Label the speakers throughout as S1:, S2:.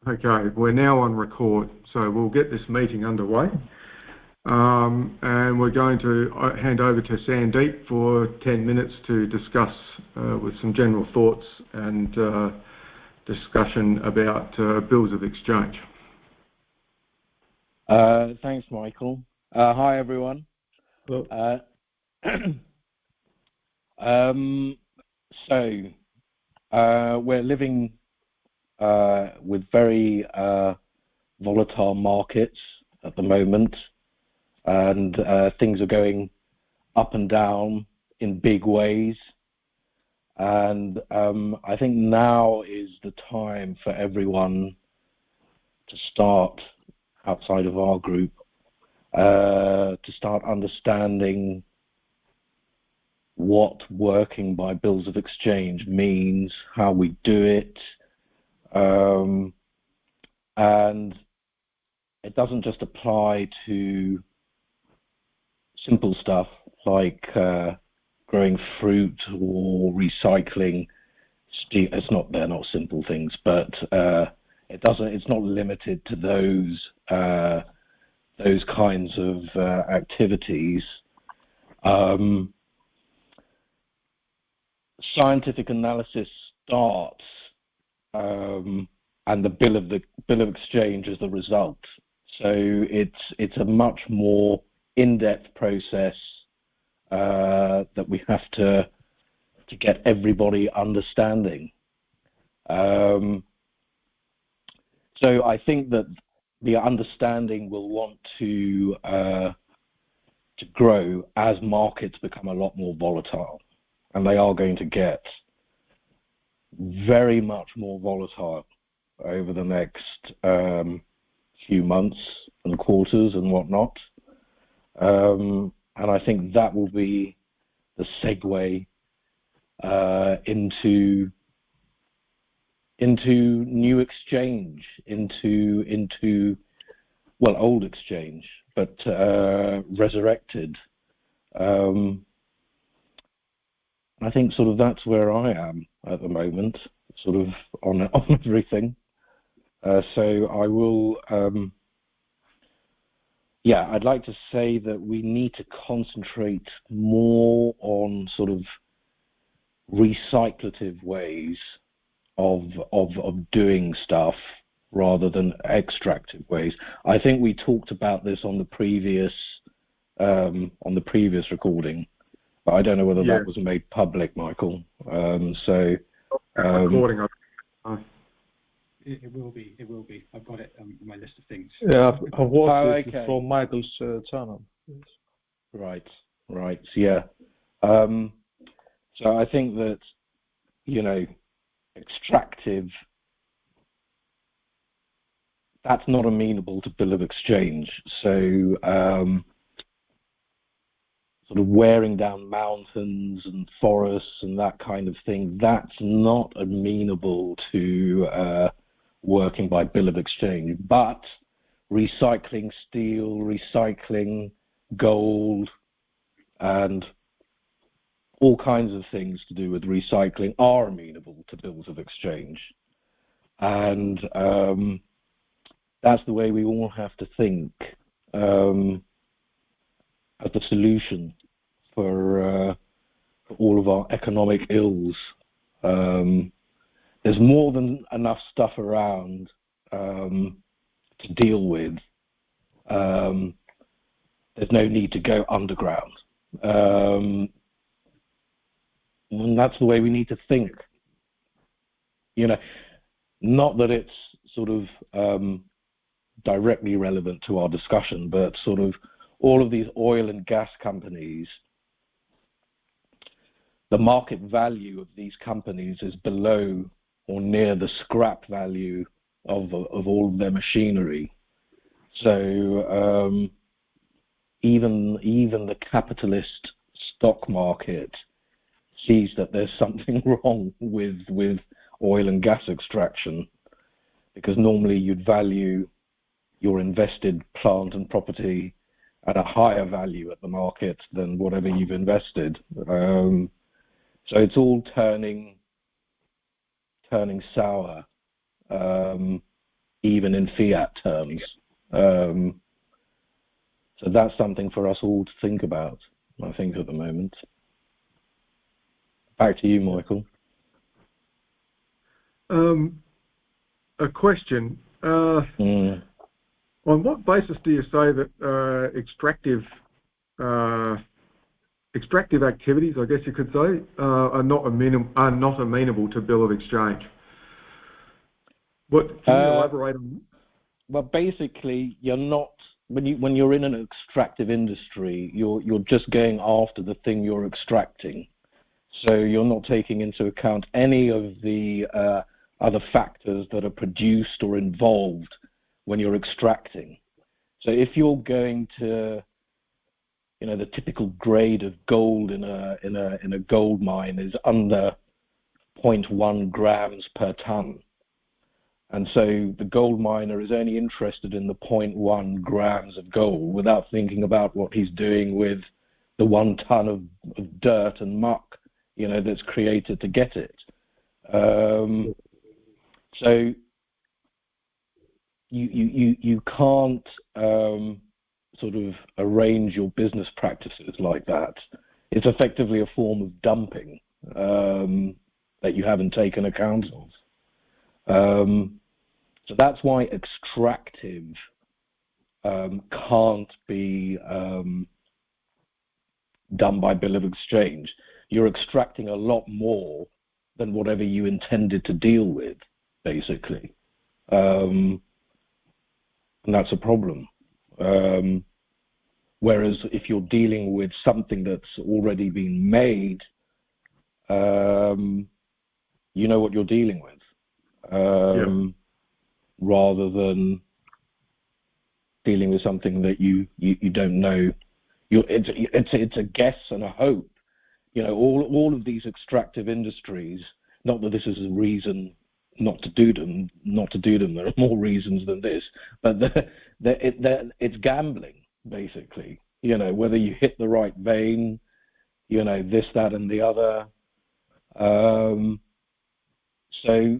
S1: Okay, we're now on record, so we'll get this meeting underway. And we're going to hand over to Sandeep for 10 minutes to discuss with some general thoughts and discussion about bills of exchange.
S2: Thanks, Michael. Hi, everyone.
S1: Hello.
S2: We're living with very volatile markets at the moment, and things are going up and down in big ways. And I think now is the time for everyone to start, outside of our group, to start understanding what working by bills of exchange means, how we do it, and it doesn't just apply to simple stuff like growing fruit or recycling steel. They're not simple things, but it's not limited to those kinds of activities. Scientific analysis starts, and the bill of exchange is the result. So it's a much more in-depth process that we have to get everybody understanding. So I think that the understanding will want to grow as markets become a lot more volatile, and they are going to get very much more volatile over the next few months and quarters and whatnot. And I think that will be the segue into new exchange, into old exchange, but resurrected. I think sort of that's where I am at the moment, sort of on everything. So I will, I'd like to say that we need to concentrate more on sort of recyclative ways of doing stuff rather than extractive ways. I think we talked about this on the previous recording, but I don't know whether that was made public, Michael.
S1: Recording.
S3: It will be. I've got it on my list of things.
S1: Yeah, I've watched it from Michael's channel.
S2: Right. Yeah. So I think that, extractive, that's not amenable to bill of exchange. So sort of wearing down mountains and forests and that kind of thing, that's not amenable to working by bill of exchange. But recycling steel, recycling gold, and all kinds of things to do with recycling are amenable to bills of exchange. And that's the way we all have to think as the solution for all of our economic ills. There's more than enough stuff around to deal with. There's no need to go underground. And that's the way we need to think. Not that it's sort of directly relevant to our discussion, but sort of all of these oil and gas companies, the market value of these companies is below or near the scrap value of all of their machinery. So even the capitalist stock market sees that there's something wrong with oil and gas extraction, because normally you'd value your invested plant and property at a higher value at the market than whatever you've invested. So it's all turning sour. even in fiat terms. So that's something for us all to think about, I think, at the moment. Back to you, Michael.
S1: A question. On what basis do you say that extractive activities, I guess you could say, are not amenable to bill of exchange? Can you elaborate on that?
S2: Well, basically, you're not, when you're in an extractive industry, you're just going after the thing you're extracting. So you're not taking into account any of the other factors that are produced or involved when you're extracting. So if you're going to, the typical grade of gold in a gold mine is under 0.1 grams per ton. And so the gold miner is only interested in the 0.1 grams of gold without thinking about what he's doing with the 1 ton of dirt and muck, that's created to get it. So you can't sort of arrange your business practices like that. It's effectively a form of dumping that you haven't taken account of. So that's why extractive can't be done by bill of exchange. You're extracting a lot more than whatever you intended to deal with, basically. And that's a problem. Whereas if you're dealing with something that's already been made, you know what you're dealing with. Rather than dealing with something that you don't know. It's a guess and a hope. All of these extractive industries, not that this is a reason not to do them. There are more reasons than this, but it's gambling, basically. Whether you hit the right vein, this, that, and the other. So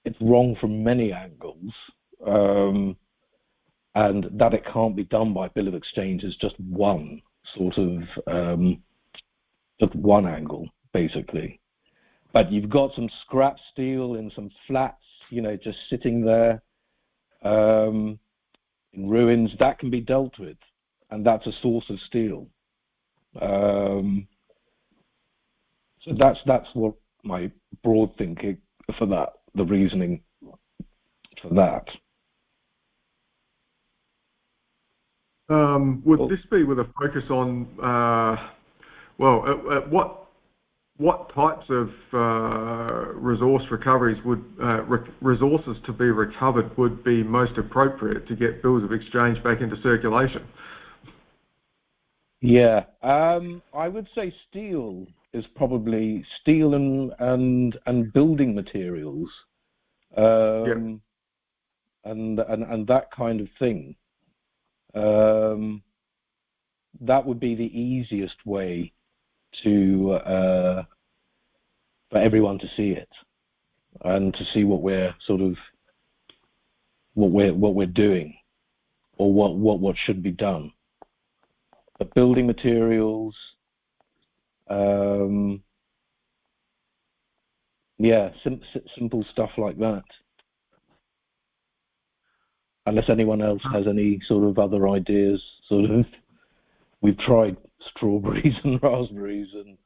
S2: it's wrong from many angles, and that it can't be done by bill of exchange is just one sort of just one angle, basically. But you've got some scrap steel in some flats, just sitting there in ruins. That can be dealt with, and that's a source of steel. So that's what my broad thinking for that, the reasoning for that.
S1: Would this be with a focus on, what types of resource recoveries would, resources to be recovered would be most appropriate to get bills of exchange back into circulation?
S2: Yeah, I would say steel is probably steel and building materials, and that kind of thing. That would be the easiest way to for everyone to see it and to see what we're sort of what we're doing or what should be done. The building materials, simple stuff like that. Unless anyone else has any sort of other ideas, we've tried strawberries and raspberries, and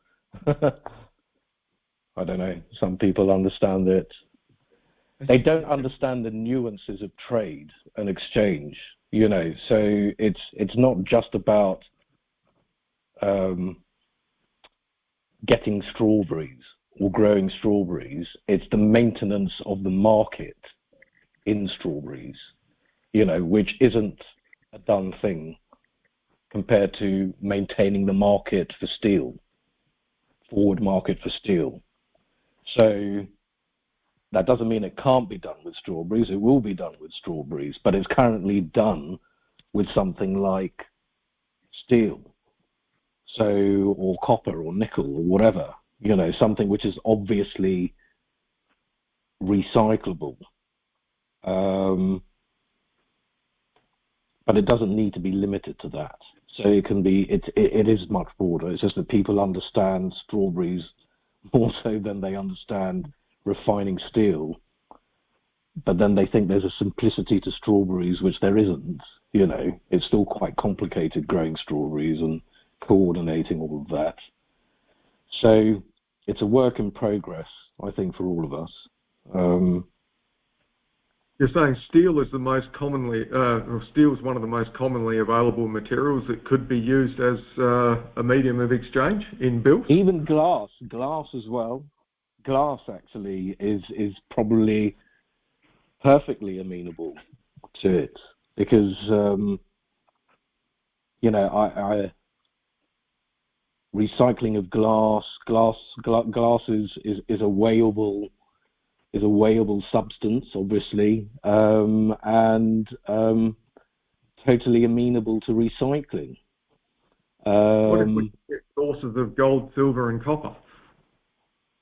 S2: I don't know. Some people understand it. They don't understand the nuances of trade and exchange. So it's not just about getting strawberries or growing strawberries. It's the maintenance of the market in strawberries, which isn't a done thing compared to maintaining the market for steel, forward market for steel. So that doesn't mean it can't be done with strawberries. It will be done with strawberries, but it's currently done with something like steel, or copper or nickel or whatever, something which is obviously recyclable. But it doesn't need to be limited to that. So it can be, it is much broader. It's just that people understand strawberries more so than they understand refining steel. But then they think there's a simplicity to strawberries, which there isn't. You know, it's still quite complicated growing strawberries and coordinating all of that. So it's a work in progress, I think, for all of us.
S1: You're saying steel is the most commonly, or steel is one of the most commonly available materials that could be used as a medium of exchange in built?
S2: Even glass as well. Glass actually is probably perfectly amenable to it because you know, I recycling of glass is a weighable substance, obviously, and totally amenable to recycling.
S1: What if we get sources of gold, silver, and copper?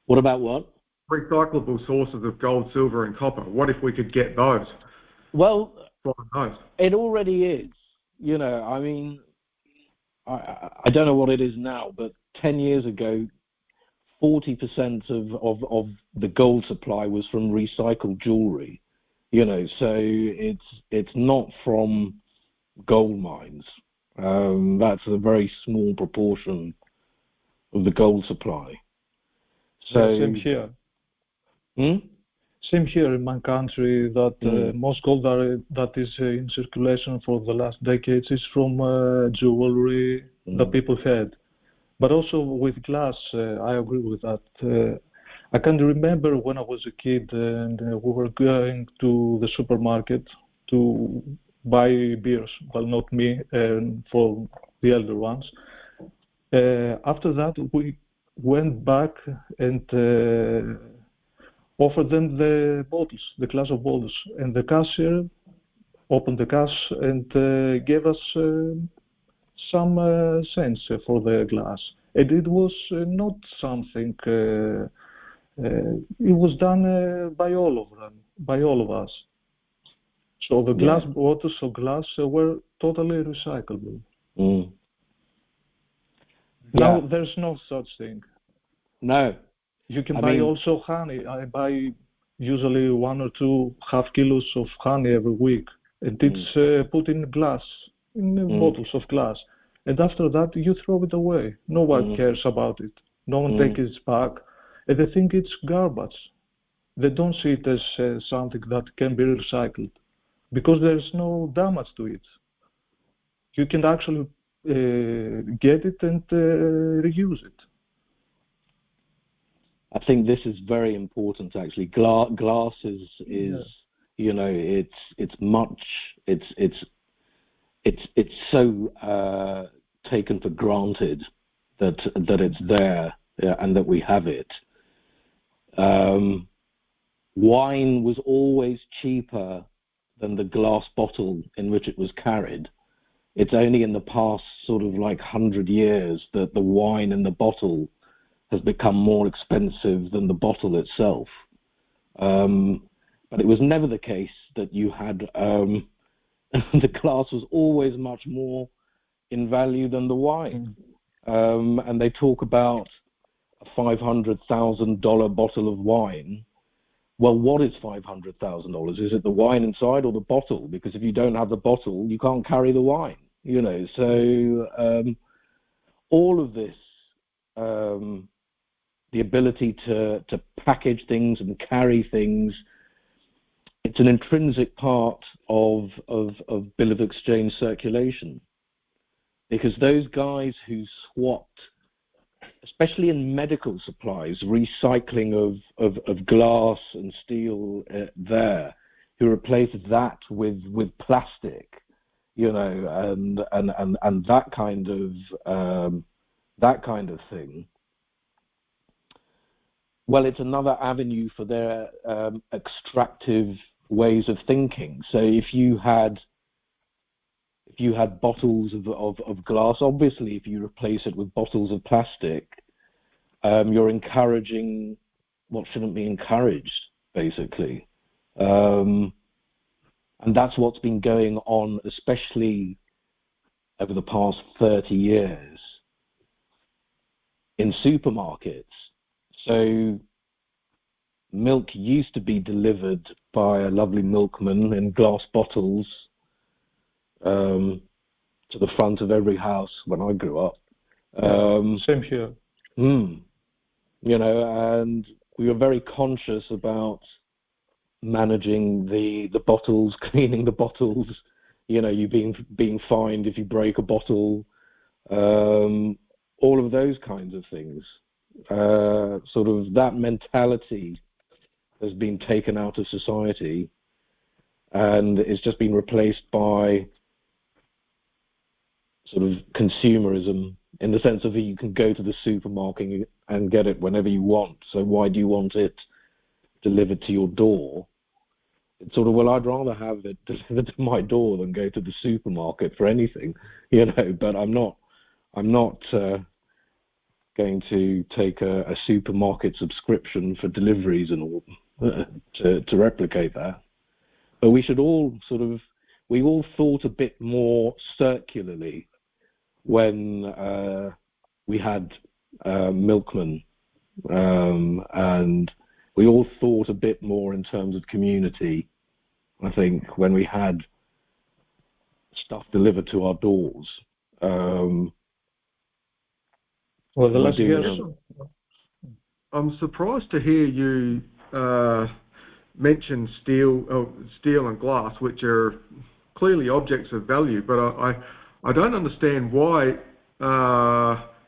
S2: What about what?
S1: Recyclable sources of gold, silver, and copper. What if we could get those?
S2: Well,
S1: those?
S2: It already is. You know, I mean, I don't know what it is now, but 10 years ago, 40% of the gold supply was from recycled jewelry. You know, so it's not from gold mines. That's a very small proportion of the gold supply. So
S4: same here.
S2: Hmm?
S4: Same here in my country that most gold that is in circulation for the last decades is from jewelry that people had. But also with glass, I agree with that. I can remember when I was a kid and we were going to the supermarket to buy beers. Well, not me, for the elder ones. After that, we went back and offered them the bottles, the glass of bottles. And the cashier opened the cash and gave us some cents for the glass. And it was not something, it was done by all of them, by all of us. So the glass bottles of glass were totally recyclable.
S2: Mm.
S4: Now there's no such thing.
S2: No.
S4: You can buy also honey. I buy usually 1 or 2 half kilos of honey every week. And it's put in glass, in bottles of glass. And after that, you throw it away. No one cares about it. No one takes it back. And they think it's garbage. They don't see it as something that can be recycled because there's no damage to it. You can actually get it and reuse it.
S2: I think this is very important, actually. Glass is you know, it's so taken for granted that it's there and that we have it. Wine was always cheaper than the glass bottle in which it was carried. It's only in the past sort of like 100 years that the wine in the bottle has become more expensive than the bottle itself. But it was never the case that you had, the glass was always much more in value than the wine. And they talk about a $500,000 bottle of wine. Well, what is $500,000? Is it the wine inside or the bottle? Because if you don't have the bottle, you can't carry the wine, you know. So all of this, the ability to package things and carry things, it's an intrinsic part of bill of exchange circulation. Because those guys who swapped, especially in medical supplies, recycling of glass and steel who replaced that with plastic, you know, and that kind of thing. Well, it's another avenue for their extractive ways of thinking. So if you had bottles of glass, obviously if you replace it with bottles of plastic, you're encouraging what shouldn't be encouraged, basically. And that's what's been going on, especially over the past 30 years in supermarkets. So milk used to be delivered by a lovely milkman in glass bottles to the front of every house when I grew up.
S4: Same here.
S2: You know, and we were very conscious about managing the bottles, cleaning the bottles, you know, you being fined if you break a bottle, all of those kinds of things. Sort of that mentality has been taken out of society, and it's just been replaced by sort of consumerism, in the sense of you can go to the supermarket and get it whenever you want. So why do you want it delivered to your door? It's sort of, well, I'd rather have it delivered to my door than go to the supermarket for anything, you know. But I'm not going to take a supermarket subscription for deliveries and all to replicate that. But we should all we all thought a bit more circularly when we had milkmen, and we all thought a bit more in terms of community, I think, when we had stuff delivered to our doors.
S4: Well, the last years...
S1: I'm surprised to hear you mention steel and glass, which are clearly objects of value, but I don't understand why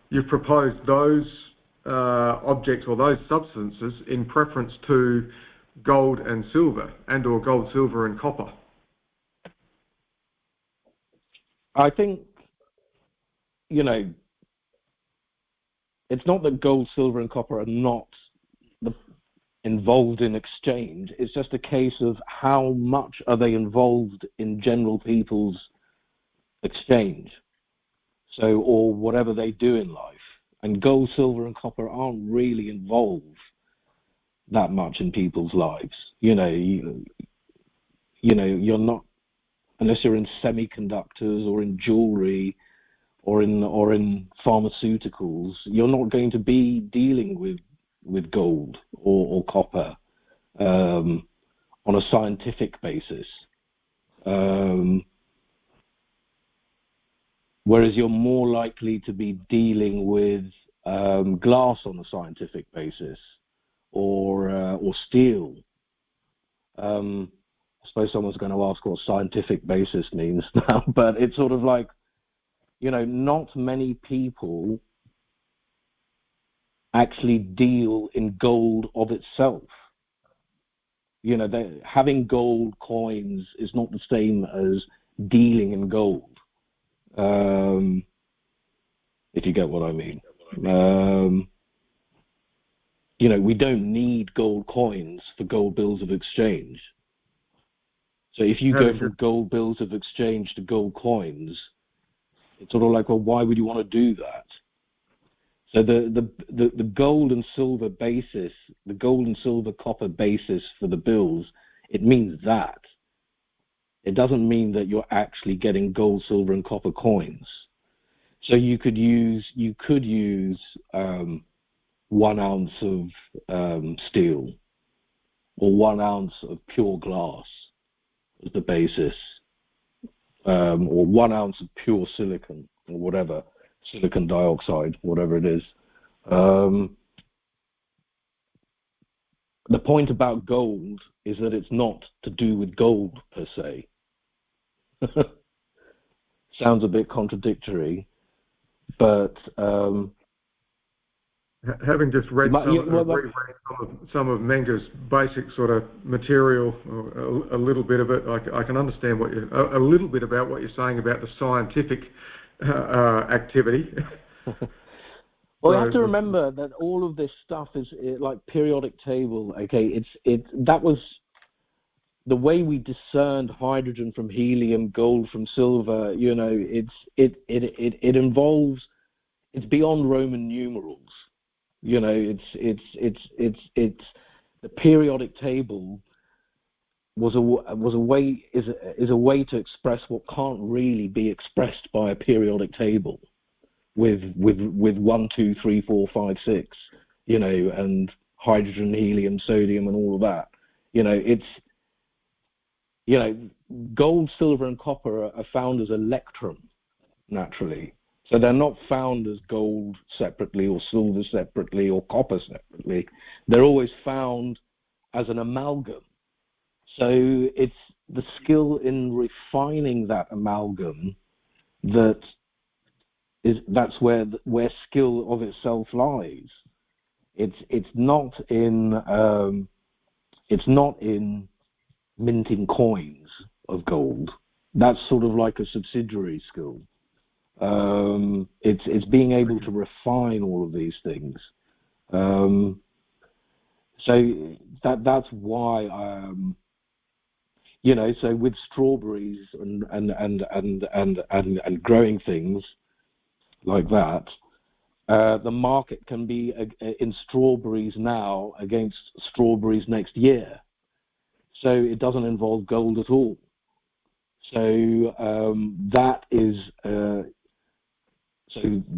S1: you've proposed those objects or those substances in preference to gold and silver, or gold, silver and copper.
S2: I think, you know, it's not that gold, silver and copper are not involved in exchange. It's just a case of how much are they involved in general people's exchange, so, or whatever they do in life. And gold, silver and copper aren't really involved that much in people's lives. You know, you're not, unless you're in semiconductors or in jewelry or in pharmaceuticals, you're not going to be dealing with gold or copper on a scientific basis. Whereas you're more likely to be dealing with glass on a scientific basis, or steel. I suppose someone's going to ask what scientific basis means now, but it's sort of like, you know, not many people actually deal in gold of itself. You know, having gold coins is not the same as dealing in gold. If you get what I mean. You know, we don't need gold coins for gold bills of exchange. So if you go from gold bills of exchange to gold coins, it's sort of like, well, why would you want to do that? So the gold and silver basis, the gold and silver copper basis for the bills, it means that. It doesn't mean that you're actually getting gold, silver, and copper coins. So you could use 1 ounce of steel or 1 ounce of pure glass as the basis, or 1 ounce of pure silicon or whatever, silicon dioxide, whatever it is. The point about gold is that it's not to do with gold per se. Sounds a bit contradictory, but
S1: having just read some of Menger's basic sort of material, or a little bit of it, I can understand a little bit about what you're saying about the scientific activity.
S2: Well, you have to remember that all of this stuff is like periodic table. Okay, that was the way we discerned hydrogen from helium, gold from silver. You know, it involves, it's beyond Roman numerals. You know, it's the periodic table is a way to express what can't really be expressed by a periodic table with 1, 2, 3, 4, 5, 6, you know, and hydrogen, helium, sodium, and all of that. You know, it's, you know, gold, silver, and copper are found as electrum naturally. So they're not found as gold separately or silver separately or copper separately. They're always found as an amalgam. So it's the skill in refining that amalgam that's where skill of itself lies. It's not in minting coins of gold. That's sort of like a subsidiary skill. It's being able to refine all of these things. So that's why you know. So with strawberries and growing things like that, the market can be in strawberries now against strawberries next year. So it doesn't involve gold at all. So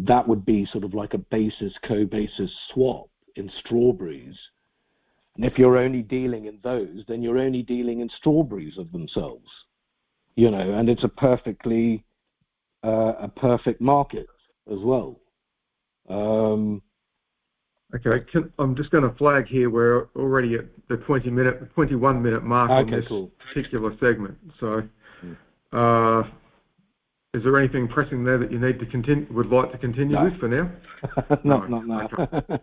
S2: that would be sort of like a basis-co-basis swap in strawberries. And if you're only dealing in those, then you're only dealing in strawberries of themselves, you know, and it's a perfect market as well.
S1: Okay, I'm just going to flag here. We're already at the 21-minute mark on this particular segment. So, is there anything pressing there that you need to would like to continue with for now?
S2: No.
S1: Okay.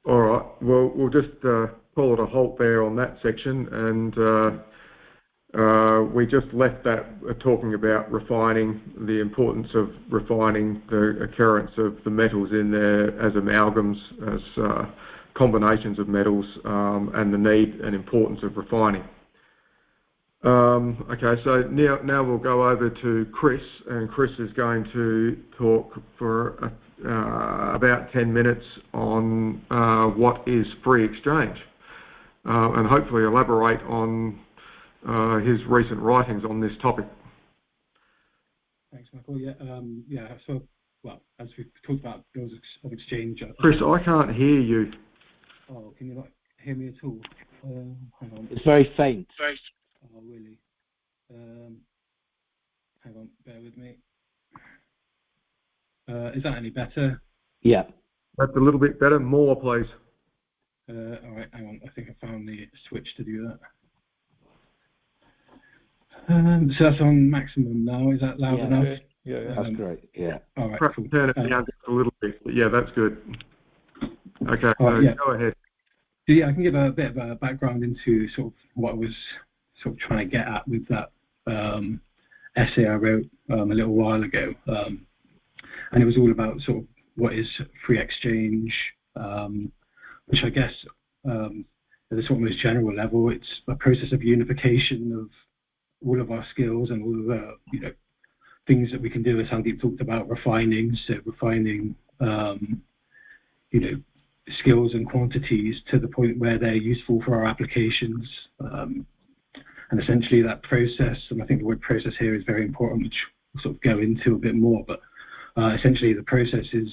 S1: All right. Well, we'll just call it a halt there on that section, and we just left that talking about refining, the importance of refining the occurrence of the metals in there as amalgams, as combinations of metals, and the need and importance of refining. Okay, so now we'll go over to Chris, and Chris is going to talk for about 10 minutes on what is free exchange, and hopefully elaborate on his recent writings on this topic.
S3: Thanks, Michael. Yeah, so, well, as we've talked about bills of exchange...
S1: Chris, I can't hear you.
S3: Oh, can you not hear me at all? Hang on.
S2: It's very faint.
S3: Oh, really? Hang on, bear with me. Is that any better?
S2: Yeah.
S1: That's a little bit better. More, please.
S3: All right, hang on. I think I found the switch to do that. So that's on maximum now. Is that loud enough?
S4: Yeah.
S2: That's great. Yeah.
S3: All right, cool.
S1: Turn it down just a little bit. But yeah, that's good. Okay, go ahead.
S3: So yeah, I can give a bit of a background into sort of what I was sort of trying to get at with that essay I wrote a little while ago, and it was all about sort of what is free exchange, which I guess at a sort of most general level, it's a process of unification of all of our skills and all of the things that we can do, as Sandeep talked about, refining. So refining skills and quantities to the point where they're useful for our applications. And essentially that process, and I think the word process here is very important, which we'll sort of go into a bit more, but essentially the process is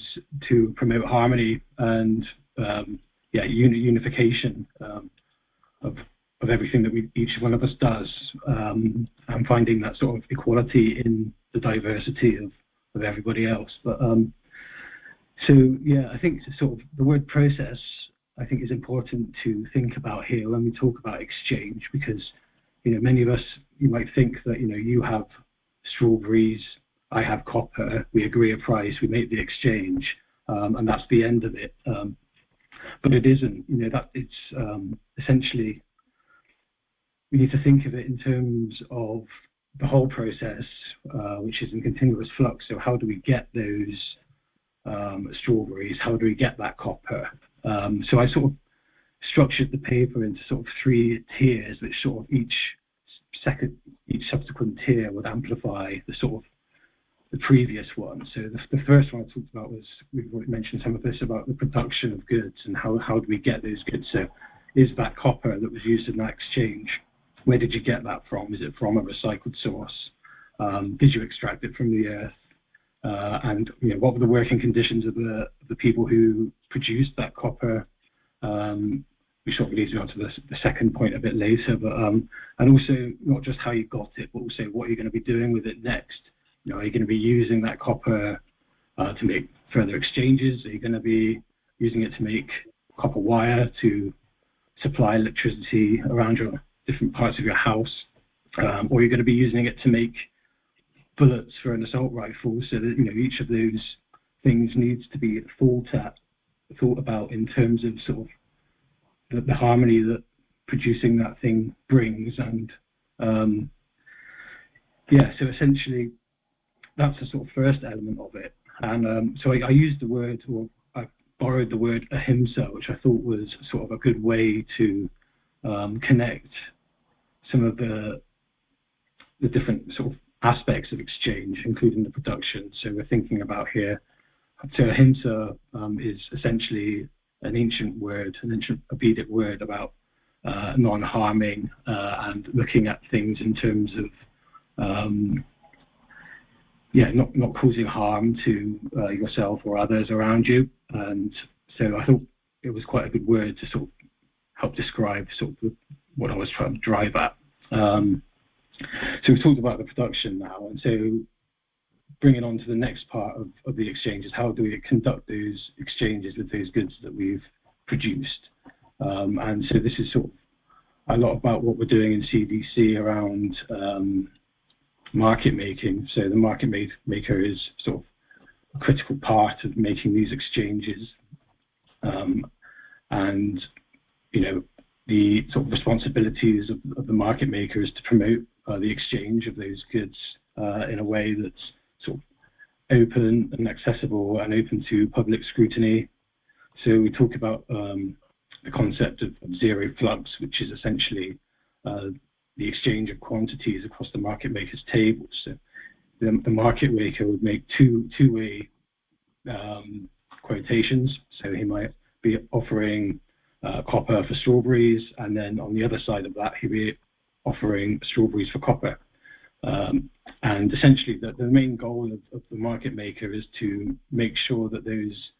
S3: to promote harmony and unification of everything that each one of us does, and finding that sort of equality in the diversity of everybody else. But so yeah, I think sort of the word process, I think, is important to think about here when we talk about exchange, because many of us, you might think that you have strawberries, I have copper, we agree a price, we make the exchange, and that's the end of it. But it isn't. That it's essentially, we need to think of it in terms of the whole process, which is in continuous flux. So how do we get those strawberries? How do we get that copper? So I sort of structured the paper into sort of 3 tiers, which sort of each subsequent tier would amplify the sort of the previous one. So the first one I talked about was, we've mentioned some of this about the production of goods and how do we get those goods. So is that copper that was used in that exchange, where did you get that from? Is it from a recycled source? Did you extract it from the earth? And what were the working conditions of the people who produced that copper? We sort of leads me on to the second point a bit later, but and also not just how you got it, but also what you're going to be doing with it next. Are you going to be using that copper to make further exchanges? Are you going to be using it to make copper wire to supply electricity around your different parts of your house? Or are you going to be using it to make bullets for an assault rifle? So that each of those things needs to be thought about in terms of sort of the harmony that producing that thing brings. And so essentially that's the sort of first element of it. And so I used the word, or I borrowed the word ahimsa, which I thought was sort of a good way to connect some of the different sort of aspects of exchange, including the production. So we're thinking about here, so ahimsa is essentially an ancient Vedic word about non-harming and looking at things in terms of not causing harm to yourself or others around you. And so I thought it was quite a good word to sort of help describe sort of what I was trying to drive at. So we've talked about the production now, and so bringing on to the next part of the exchanges, how do we conduct those exchanges with those goods that we've produced? And so this is sort of a lot about what we're doing in CDC around market making. So the market maker is sort of a critical part of making these exchanges, and the sort of responsibilities of the market maker is to promote the exchange of those goods in a way that's sort of open and accessible and open to public scrutiny. So we talk about the concept of zero flux, which is essentially the exchange of quantities across the market maker's table. So the market maker would make two-way quotations. So he might be offering copper for strawberries, and then on the other side of that, he'd be offering strawberries for copper. And essentially, the main goal of the market maker is to make sure that those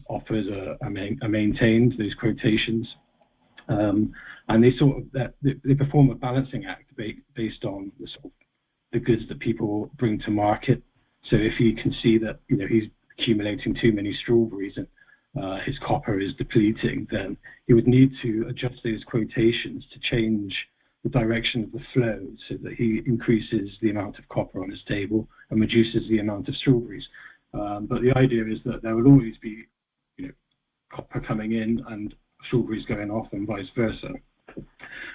S3: offers are maintained, those quotations, and they sort of they perform a balancing act based on the sort of the goods that people bring to market. So if he can see that he's accumulating too many strawberries and his copper is depleting, then he would need to adjust those quotations to change the direction of the flow so that he increases the amount of copper on his table and reduces the amount of strawberries. But the idea is that there will always be copper coming in and strawberries going off, and vice versa.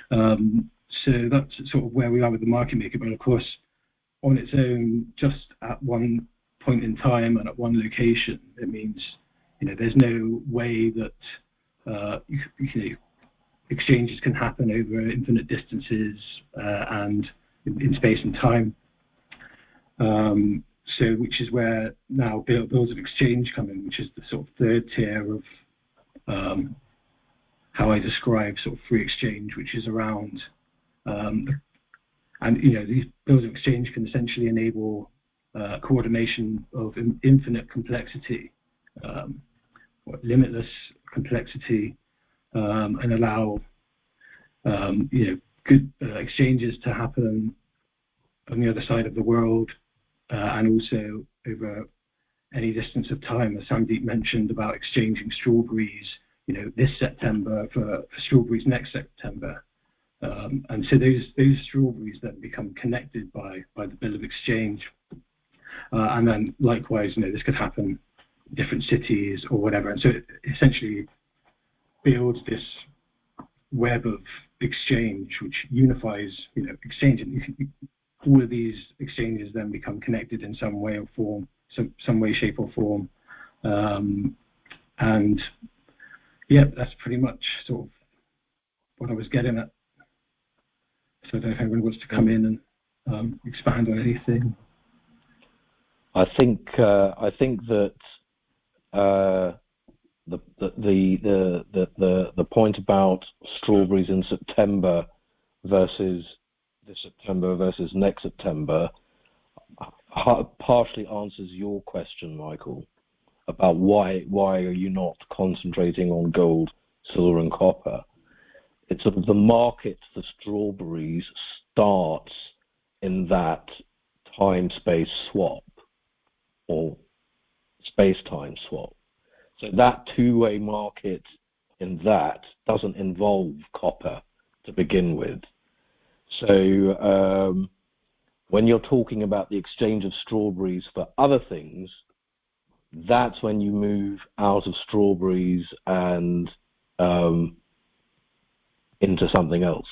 S3: So that's sort of where we are with the market maker. But of course, on its own, just at one point in time and at one location, it means there's no way that exchanges can happen over infinite distances and in space and time. So which is where now bills of exchange come in, which is the sort of third tier of how I describe sort of free exchange, which is around and these bills of exchange can essentially enable coordination of infinite complexity, or limitless complexity, and allow good exchanges to happen on the other side of the world, and also over any distance of time, as Sandeep mentioned about exchanging strawberries, this September for strawberries next September. And so those strawberries then become connected by the bill of exchange. And then likewise, this could happen in different cities or whatever. And so it essentially builds this web of exchange, which unifies, exchange. And all of these exchanges then become connected in some way or form, some way, shape or form. And yeah, that's pretty much sort of what I was getting at. So I don't know if anyone wants to come in and expand on anything.
S2: I think that the point about strawberries in September versus this September versus next September partially answers your question, Michael, about why are you not concentrating on gold, silver, and copper. It's sort of the market for strawberries starts in that time-space swap or space-time swap. So that two-way market in that doesn't involve copper to begin with. So when you're talking about the exchange of strawberries for other things, that's when you move out of strawberries and into something else,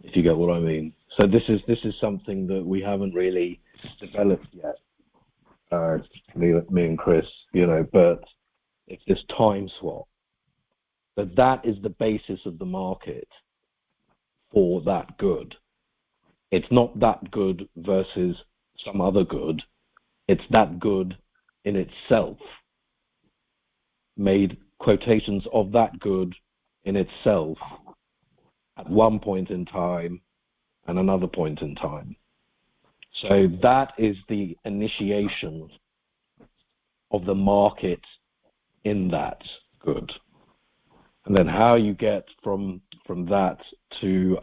S2: if you get what I mean. So this is something that we haven't really developed yet, me and Chris, but it's this time swap. But that is the basis of the market for that good. It's not that good versus some other good. It's that good in itself, made quotations of that good in itself at one point in time and another point in time. So that is the initiation of the market in that good. And then how you get from that to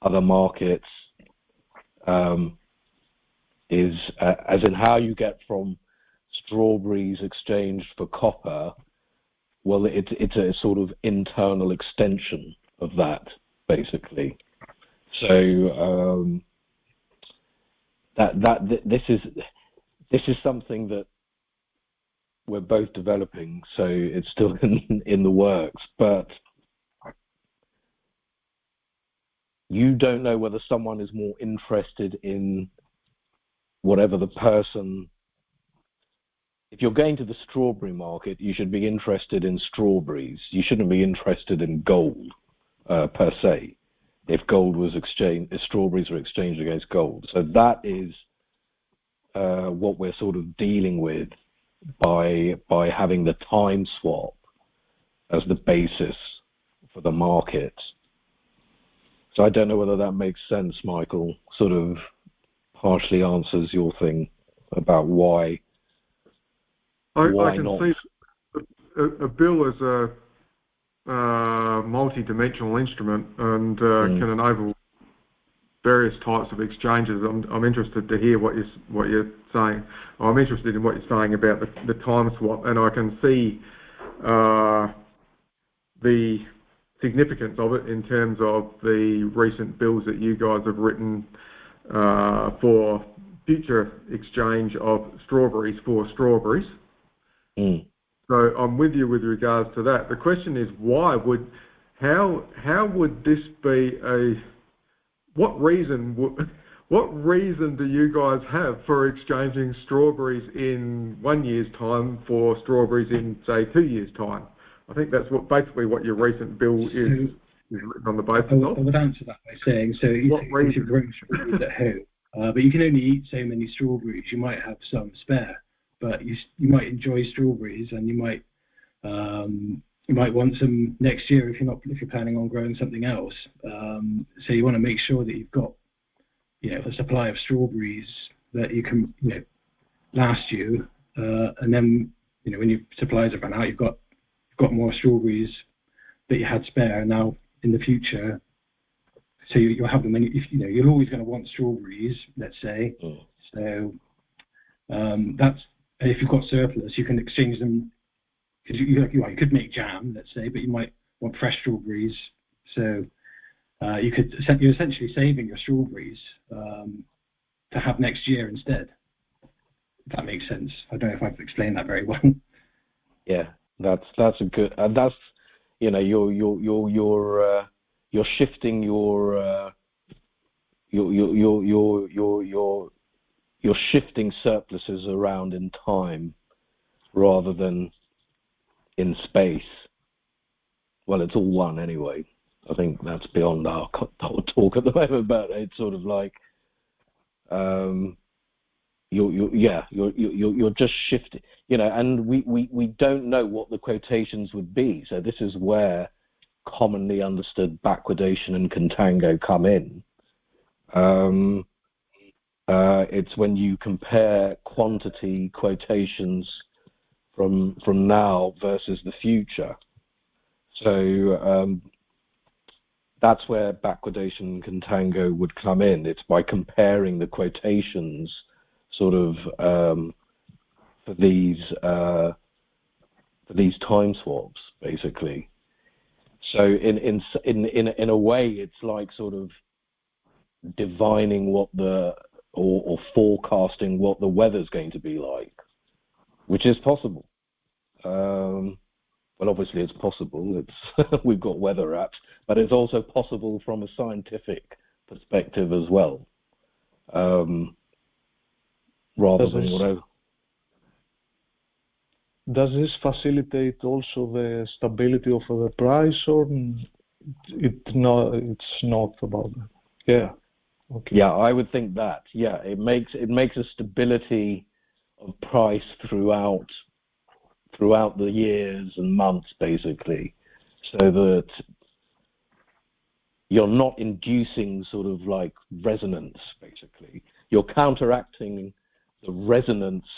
S2: other markets is, as in how you get from strawberries exchanged for copper, well, it's a sort of internal extension of that, basically. So this is something that we're both developing, so it's still in the works, but you don't know whether someone is more interested in whatever the person. If you're going to the strawberry market, you should be interested in strawberries. You shouldn't be interested in gold per se. If strawberries were exchanged against gold. So that is what we're sort of dealing with by having the time swap as the basis for the market. So I don't know whether that makes sense, Michael. Sort of partially answers your thing about why.
S1: I can
S2: not?
S1: see a bill as a multi-dimensional instrument and can enable various types of exchanges. I'm interested to hear what you're saying. I'm interested in what you're saying about the time swap, and I can see the significance of it in terms of the recent bills that you guys have written for future exchange of strawberries for strawberries. So I'm with you with regards to that. The question is, how would this be what reason do you guys have for exchanging strawberries in 1 year's time for strawberries in, say, 2 years' time? I think that's basically what your recent bill is written on the basis of.
S3: I would answer that by saying, so if you're growing strawberries at home, but you can only eat so many strawberries, you might have some spare, but you might enjoy strawberries, and you might want some next year if you're planning on growing something else. So you want to make sure that you've got, a supply of strawberries that you can, last you, and then, when your supplies have run out, you've got more strawberries that you had spare now in the future. So you'll have them, you're always going to want strawberries, let's say. So that's, if you've got surplus, you can exchange them, because you could make jam, let's say, but you might want fresh strawberries. So you're essentially saving your strawberries to have next year instead. If that makes sense. I don't know if I've explained that very well.
S2: Yeah, that's a good. That's you're shifting you're shifting surpluses around in time rather than in space. Well, it's all one anyway. I think that's beyond our talk at the moment, but it's sort of like you're just shifting, and we don't know what the quotations would be. So this is where commonly understood backwardation and contango come in. It's when you compare quantity quotations from now versus the future. So that's where backwardation and contango would come in. It's by comparing the quotations sort of for these time swaps, basically. So in a way, it's like sort of divining what or forecasting what the weather's going to be like, which is possible. Well, obviously it's possible. It's we've got weather apps, but it's also possible from a scientific perspective as well. Rather than whatever.
S4: Does this facilitate also the stability of the price, or it's not about that? Yeah. Okay.
S2: Yeah, I would think that. Yeah, it makes a stability of price throughout the years and months, basically, so that you're not inducing sort of like resonance, basically. You're counteracting the resonance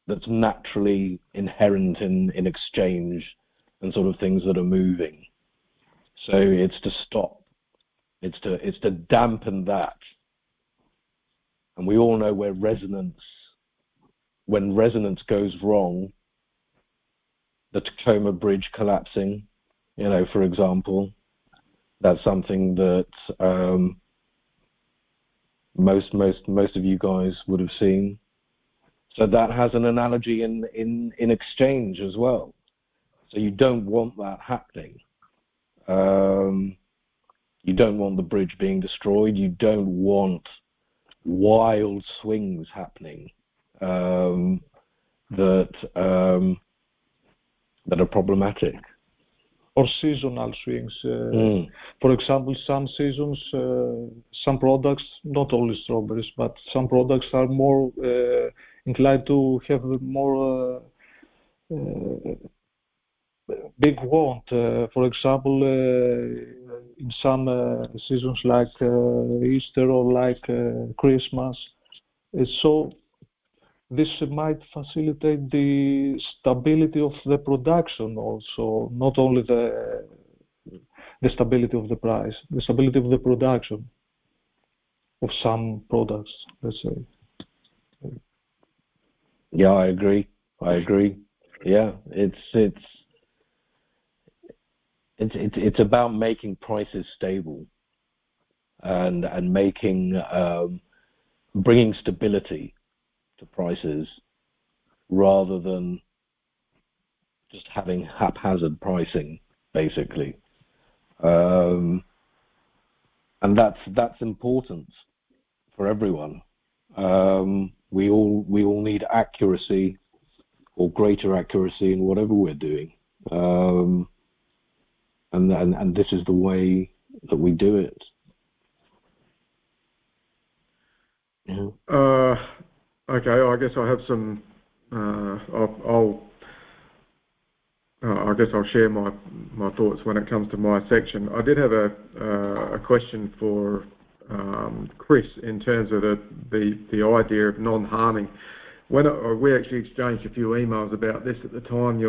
S2: that's naturally inherent in exchange and sort of things that are moving. So it's to stop. It's to dampen that. And we all know when resonance goes wrong, the Tacoma Bridge collapsing, for example, that's something that most of you guys would have seen. So that has an analogy in exchange as well. So you don't want that happening. You don't want the bridge being destroyed. You don't want wild swings happening that are problematic.
S4: Or seasonal swings. For example, some seasons, some products, not only strawberries, but some products are more inclined to have more big want. For example, in some seasons like Easter or like Christmas. So this might facilitate the stability of the production also, not only the stability of the price, the stability of the production of some products, let's say.
S2: Yeah, I agree. Yeah, it's about making prices stable and making bringing stability to prices rather than just having haphazard pricing, basically. And that's important for everyone. We all need accuracy or greater accuracy in whatever we're doing. And this is the way that we do it. Yeah.
S1: Okay, I guess I have some. I guess I'll share my thoughts when it comes to my section. I did have a question for Chris in terms of the idea of non-harming. When we actually exchanged a few emails about this at the time,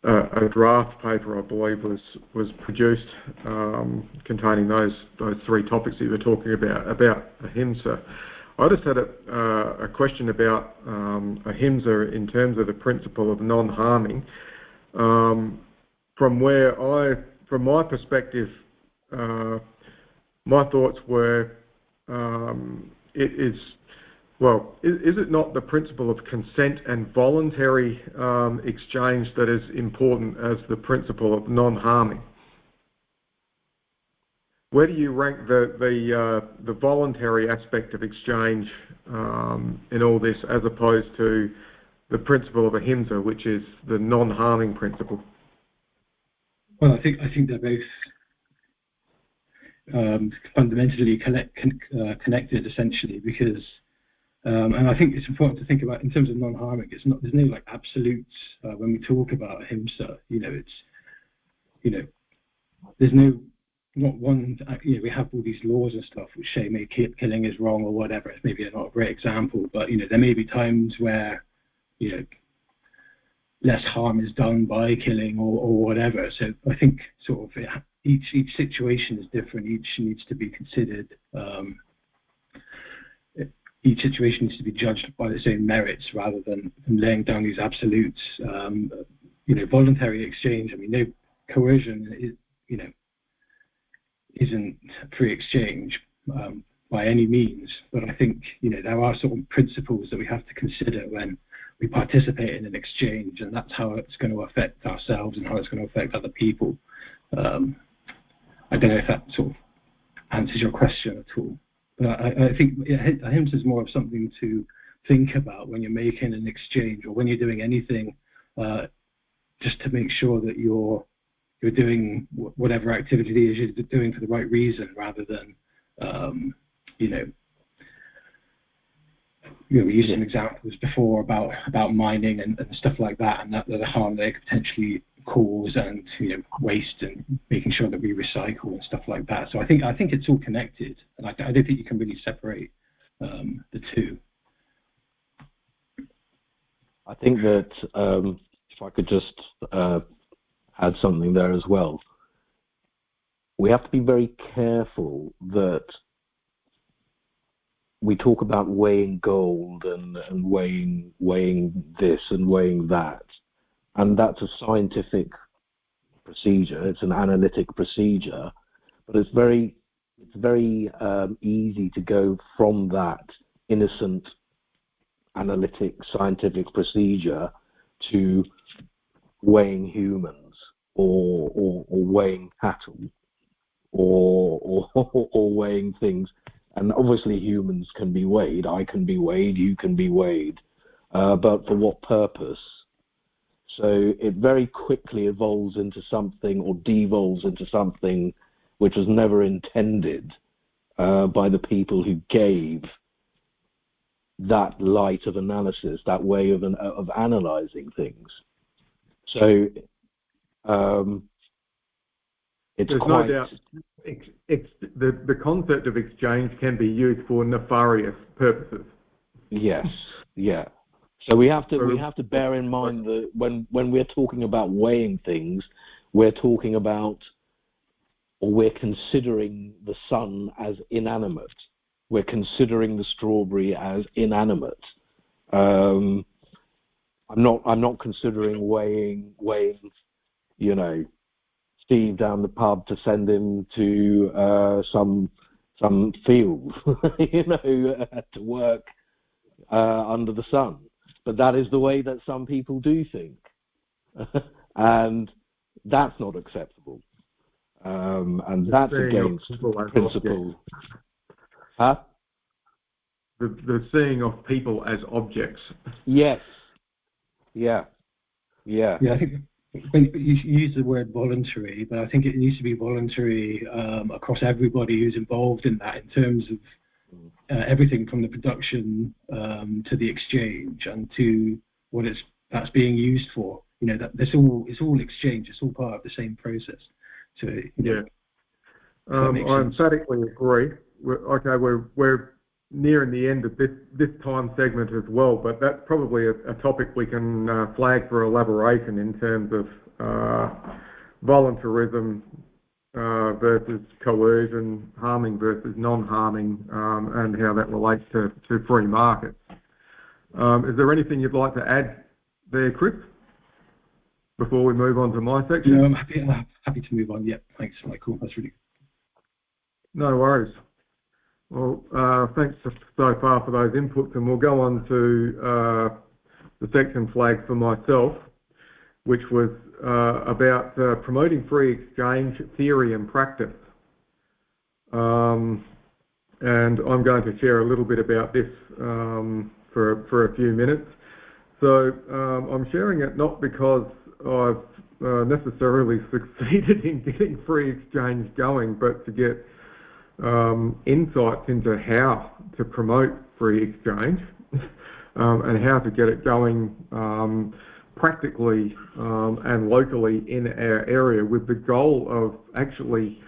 S1: a draft paper, I believe, was produced containing those three topics that you were talking about ahimsa. I just had a question about ahimsa in terms of the principle of non-harming. From my perspective, my thoughts were is it not the principle of consent and voluntary exchange that is important as the principle of non-harming? Where do you rank the voluntary aspect of exchange in all this, as opposed to the principle of ahimsa, which is the non-harming principle?
S3: Well, I think they're both fundamentally connected, essentially, because and I think it's important to think about in terms of non-harming. There's no like absolutes when we talk about ahimsa. There's not one. We have all these laws and stuff which say maybe killing is wrong or whatever. It's maybe not a great example, but there may be times where less harm is done by killing or whatever. So I think sort of each situation is different. Each needs to be considered. Each situation needs to be judged by its own merits rather than laying down these absolutes. Voluntary exchange. I mean, no coercion isn't free exchange by any means. But I think there are sort of principles that we have to consider when we participate in an exchange, and that's how it's going to affect ourselves and how it's going to affect other people. I don't know if that sort of answers your question at all. But I think ahimsa is more of something to think about when you're making an exchange or when you're doing anything, just to make sure that you're doing whatever activity it is you're doing for the right reason, rather than we used some examples before about mining and stuff like that, and the harm they could potentially cause, and waste, and making sure that we recycle and stuff like that. So I think it's all connected, and I don't think you can really separate the two.
S2: I think that if I could just add something there as well, we have to be very careful that we talk about weighing gold and weighing this and weighing that, and that's a scientific procedure. It's an analytic procedure, but it's very easy to go from that innocent analytic scientific procedure to weighing humans or weighing cattle or weighing things. And obviously humans can be weighed. I can be weighed. You can be weighed. But for what purpose? So it very quickly evolves into something, or devolves into something, which was never intended by the people who gave that light of analysis, that way of analyzing things. So it's
S1: There's
S2: quite...
S1: no doubt the concept of exchange can be used for nefarious purposes.
S2: Yes, yeah. So we have to bear in mind that when we're talking about weighing things, we're talking about, or we're considering the sun as inanimate. We're considering the strawberry as inanimate. I'm not considering weighing Steve down the pub to send him to some field, to work under the sun. But that is the way that some people do think, and that's not acceptable. And that's against principle. Huh?
S1: The seeing of people as objects.
S2: Yes. Yeah.
S3: Yeah, I think when you use the word voluntary, but I think it needs to be voluntary across everybody who's involved in that, in terms of everything from the production to the exchange and to what that's being used for. That it's all exchange. It's all part of the same process. So
S1: I emphatically agree. We're nearing the end of this time segment as well, but that's probably a topic we can flag for elaboration in terms of voluntarism versus coercion, harming versus non-harming, and how that relates to free markets. Is there anything you'd like to add there, Chris, before we move on to my section?
S3: No, I'm happy to move on. Yeah, thanks, Michael. That's really good.
S1: No worries. Well, thanks so far for those inputs, and we'll go on to the section flag for myself, which was about promoting free exchange theory and practice. And I'm going to share a little bit about this for a few minutes. So I'm sharing it not because I've necessarily succeeded in getting free exchange going, but to get insights into how to promote free exchange and how to get it going practically and locally in our area, with the goal of actually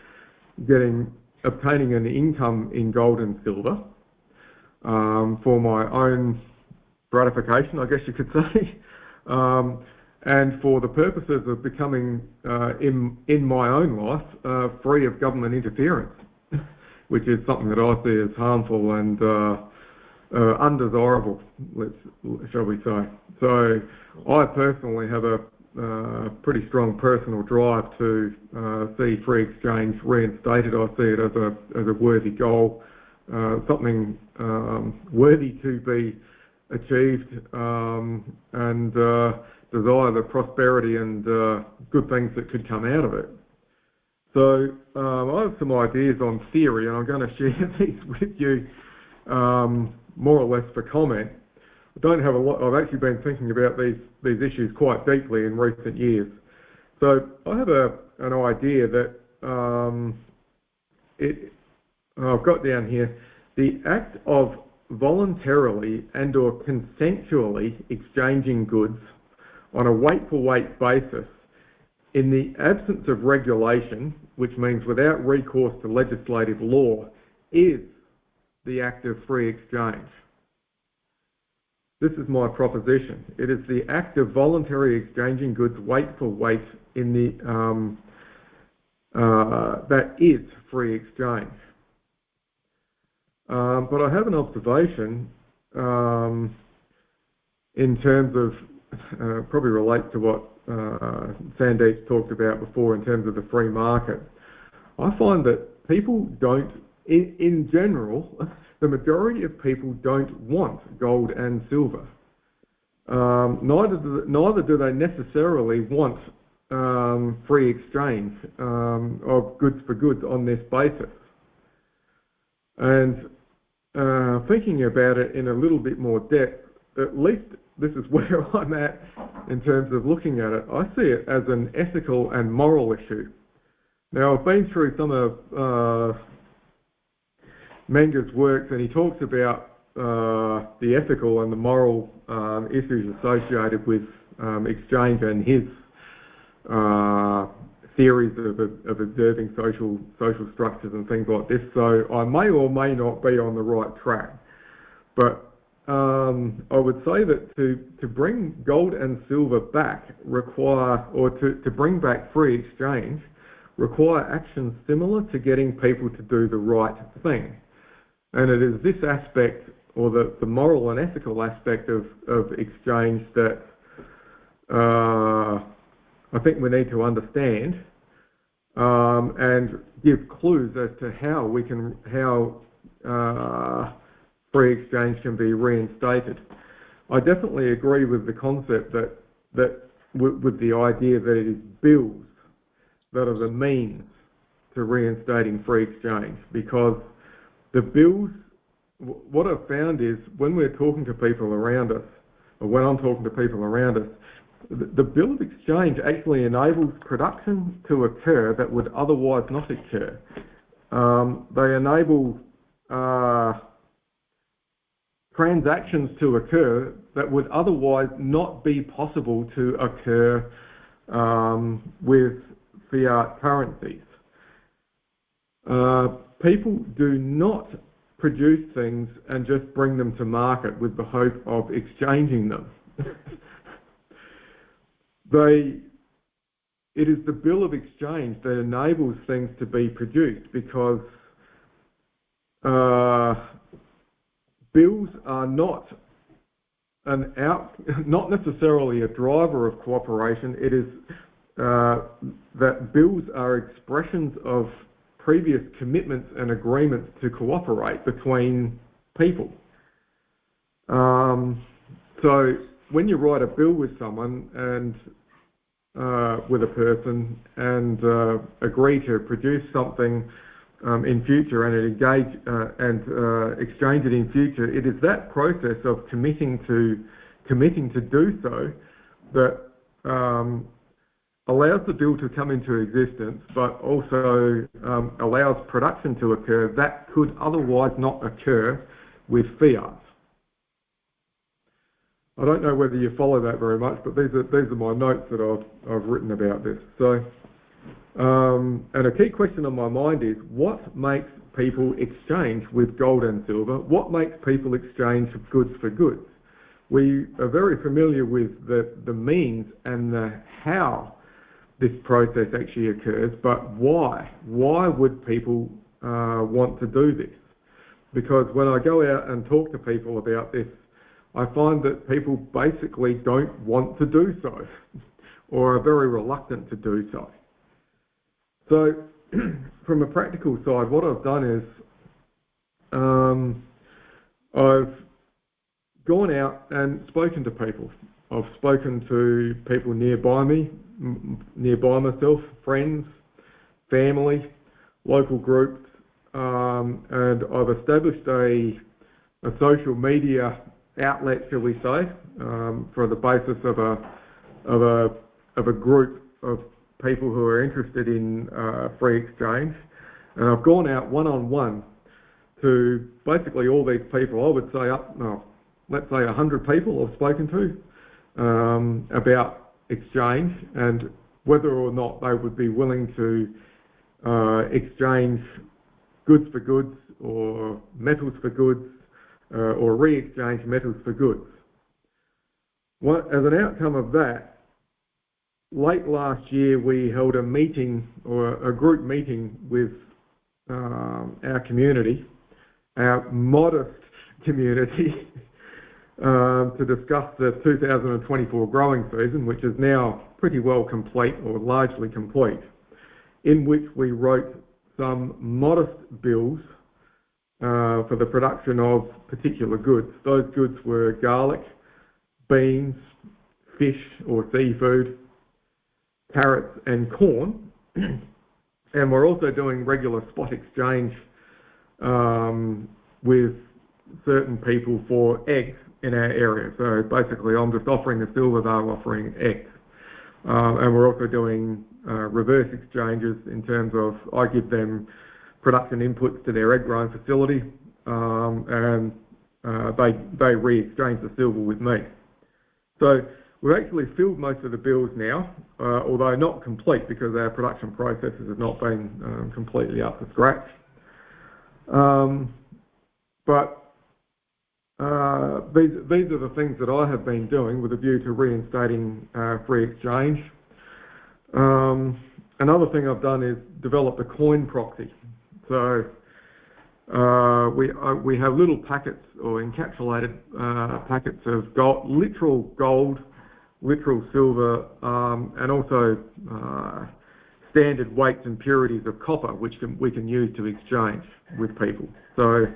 S1: obtaining an income in gold and silver for my own gratification, I guess you could say, and for the purposes of becoming, in my own life, free of government interference, which is something that I see as harmful and undesirable, shall we say. So I personally have a pretty strong personal drive to see free exchange reinstated. I see it as a worthy goal, something worthy to be achieved, and desire the prosperity and good things that could come out of it. So I have some ideas on theory, and I'm going to share these with you more or less for comment. I don't have a lot. I've actually been thinking about these issues quite deeply in recent years. So I have an idea that I've got down here: the act of voluntarily and/or consensually exchanging goods on a weight-for-weight basis in the absence of regulation, which means without recourse to legislative law, is the act of free exchange. This is my proposition. It is the act of voluntary exchanging goods weight for weight in the that is free exchange. But I have an observation in terms of probably relates to what Sandeep talked about before in terms of the free market. I find that people don't, in general, the majority of people don't want gold and silver. Neither do they necessarily want free exchange of goods for goods on this basis. And thinking about it in a little bit more depth, at least this is where I'm at in terms of looking at it. I see it as an ethical and moral issue. Now, I've been through some of Menger's works, and he talks about the ethical and the moral issues associated with exchange and his theories of observing social structures and things like this. So I may or may not be on the right track, but I would say that to bring gold and silver back to bring back free exchange require actions similar to getting people to do the right thing. And it is this aspect, or the moral and ethical aspect of exchange, that I think we need to understand and give clues as to how free exchange can be reinstated. I definitely agree with the concept that with the idea that it is bills that are the means to reinstating free exchange, because the bills, what I've found is when we're talking to people around us, or when I'm talking to people around us, the bill of exchange actually enables production to occur that would otherwise not occur. They enable transactions to occur that would otherwise not be possible to occur with fiat currencies. People do not produce things and just bring them to market with the hope of exchanging them. It is the bill of exchange that enables things to be produced, because bills are not not necessarily a driver of cooperation. It is that bills are expressions of previous commitments and agreements to cooperate between people. So when you write a bill with someone and with a person and agree to produce something in future and exchange it in future, it is that process of committing to do so that allows the bill to come into existence, but also allows production to occur that could otherwise not occur with fiat. I don't know whether you follow that very much, but these are my notes that I've written about this. So, and a key question on my mind is, what makes people exchange with gold and silver? What makes people exchange goods for goods? We are very familiar with the means and the how this process actually occurs, but why? Why would people want to do this? Because when I go out and talk to people about this, I find that people basically don't want to do so, or are very reluctant to do so. So, from a practical side, what I've done is I've gone out and spoken to people. I've spoken to people nearby me, nearby myself, friends, family, local groups, and I've established a social media outlet, shall we say, for the basis of a group of people who are interested in free exchange. And I've gone out one-on-one to basically all these people. I would say let's say 100 people I've spoken to about exchange and whether or not they would be willing to exchange goods for goods or metals for goods or re-exchange metals for goods. As an outcome of that, late last year we held a meeting, or a group meeting with our community, our modest community, to discuss the 2024 growing season, which is now pretty well complete, or largely complete, in which we wrote some modest bills for the production of particular goods. Those goods were garlic, beans, fish or seafood, carrots and corn. And we're also doing regular spot exchange with certain people for eggs in our area. So basically I'm just offering the silver, they're offering eggs. And we're also doing reverse exchanges in terms of I give them production inputs to their egg growing facility and they re-exchange the silver with me. So we've actually filled most of the bills now, although not complete because our production processes have not been completely up to scratch. But these are the things that I have been doing with a view to reinstating free exchange. Another thing I've done is develop a coin proxy. So we have little packets or encapsulated packets of gold, literal silver, and also standard weights and purities of copper, which we can use to exchange with people. So